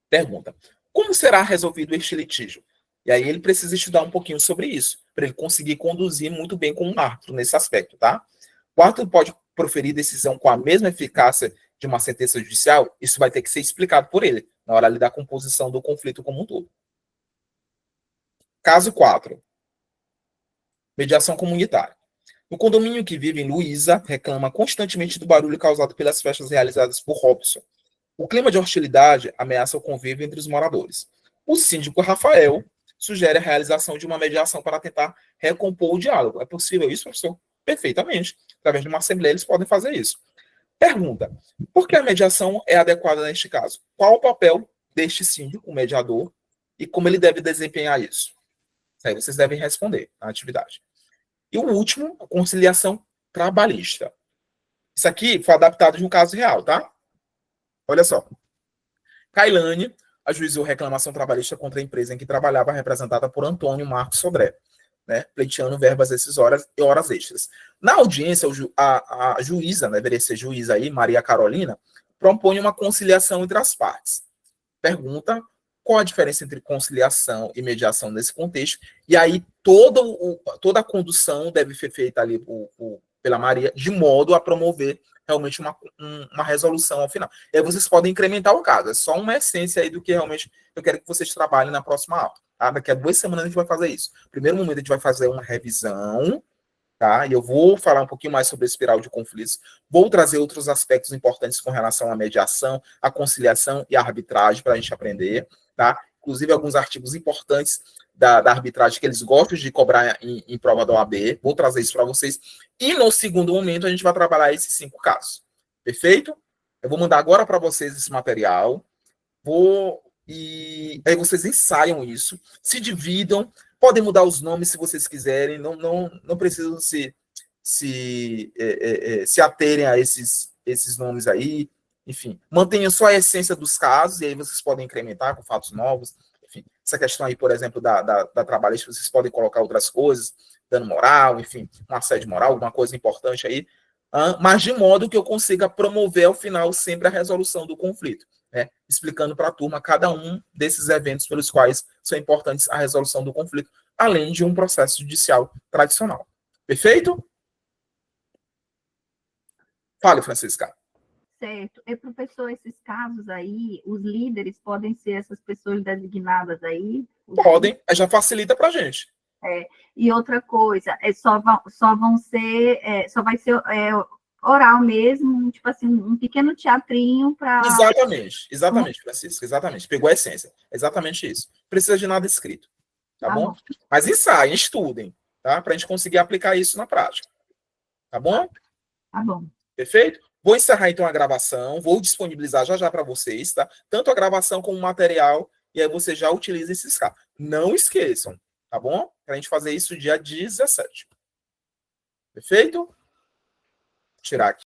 [SPEAKER 1] Pergunta: como será resolvido este litígio? E aí ele precisa estudar um pouquinho sobre isso, para ele conseguir conduzir muito bem como um árbitro nesse aspecto, tá? O árbitro pode proferir decisão com a mesma eficácia de uma sentença judicial? Isso vai ter que ser explicado por ele, na hora da composição do conflito como um todo. Caso 4. Mediação comunitária. No condomínio que vive em Luísa, reclama constantemente do barulho causado pelas festas realizadas por Robson. O clima de hostilidade ameaça o convívio entre os moradores. O síndico Rafael sugere a realização de uma mediação para tentar recompor o diálogo. É possível isso, professor? Perfeitamente. Através de uma assembleia, eles podem fazer isso. Pergunta: por que a mediação é adequada neste caso? Qual o papel deste síndico, o mediador, e como ele deve desempenhar isso? Isso aí vocês devem responder na atividade. E o último, a conciliação trabalhista. Isso aqui foi adaptado de um caso real, tá? Olha só. Kailane ajuizou reclamação trabalhista contra a empresa em que trabalhava, representada por Antônio Marcos Sodré, né, pleiteando verbas decisórias e horas extras. Na audiência, a juíza, né, deveria ser juíza aí, Maria Carolina, propõe uma conciliação entre as partes. Pergunta qual a diferença entre conciliação e mediação nesse contexto, e aí toda a condução deve ser feita ali pela Maria, de modo a promover realmente uma resolução ao final. E aí vocês podem incrementar o caso. É só uma essência aí do que realmente eu quero que vocês trabalhem na próxima aula. Tá? Daqui a 2 semanas a gente vai fazer isso. Primeiro momento a gente vai fazer uma revisão, tá? E eu vou falar um pouquinho mais sobre a espiral de conflitos. Vou trazer outros aspectos importantes com relação à mediação, à conciliação e à arbitragem para a gente aprender, tá? Inclusive alguns artigos importantes da arbitragem que eles gostam de cobrar em prova da OAB. Vou trazer isso para vocês. E no segundo momento, a gente vai trabalhar esses 5 casos. Perfeito? Eu vou mandar agora para vocês esse material. E aí vocês ensaiam isso. Se dividam. Podem mudar os nomes se vocês quiserem. Não precisam se aterem a esses nomes aí. Enfim, mantenham só a essência dos casos. E aí vocês podem incrementar com fatos novos. Enfim, essa questão aí, por exemplo, da trabalhista, vocês podem colocar outras coisas, dano moral, enfim, um assédio moral, alguma coisa importante aí, mas de modo que eu consiga promover ao final sempre a resolução do conflito, né? Explicando para a turma cada um desses eventos pelos quais são importantes a resolução do conflito, além de um processo judicial tradicional. Perfeito? Fale, Francisca.
[SPEAKER 4] Certo. E, professor, esses casos aí, os líderes podem ser essas pessoas designadas aí?
[SPEAKER 1] Podem, já facilita para a gente.
[SPEAKER 4] E outra coisa, só vai ser oral mesmo, tipo assim, um pequeno teatrinho para...
[SPEAKER 1] Exatamente, Francisco, exatamente. Pegou a essência. Exatamente isso. Precisa de nada escrito, tá bom? Mas ensaiem, estudem, tá? Para a gente conseguir aplicar isso na prática. Tá bom?
[SPEAKER 4] Tá bom.
[SPEAKER 1] Perfeito? Vou encerrar então a gravação, vou disponibilizar já para vocês, tá? Tanto a gravação como o material, e aí você já utiliza esses casos. Não esqueçam, tá bom? Para a gente fazer isso dia 17. Perfeito? Vou tirar aqui.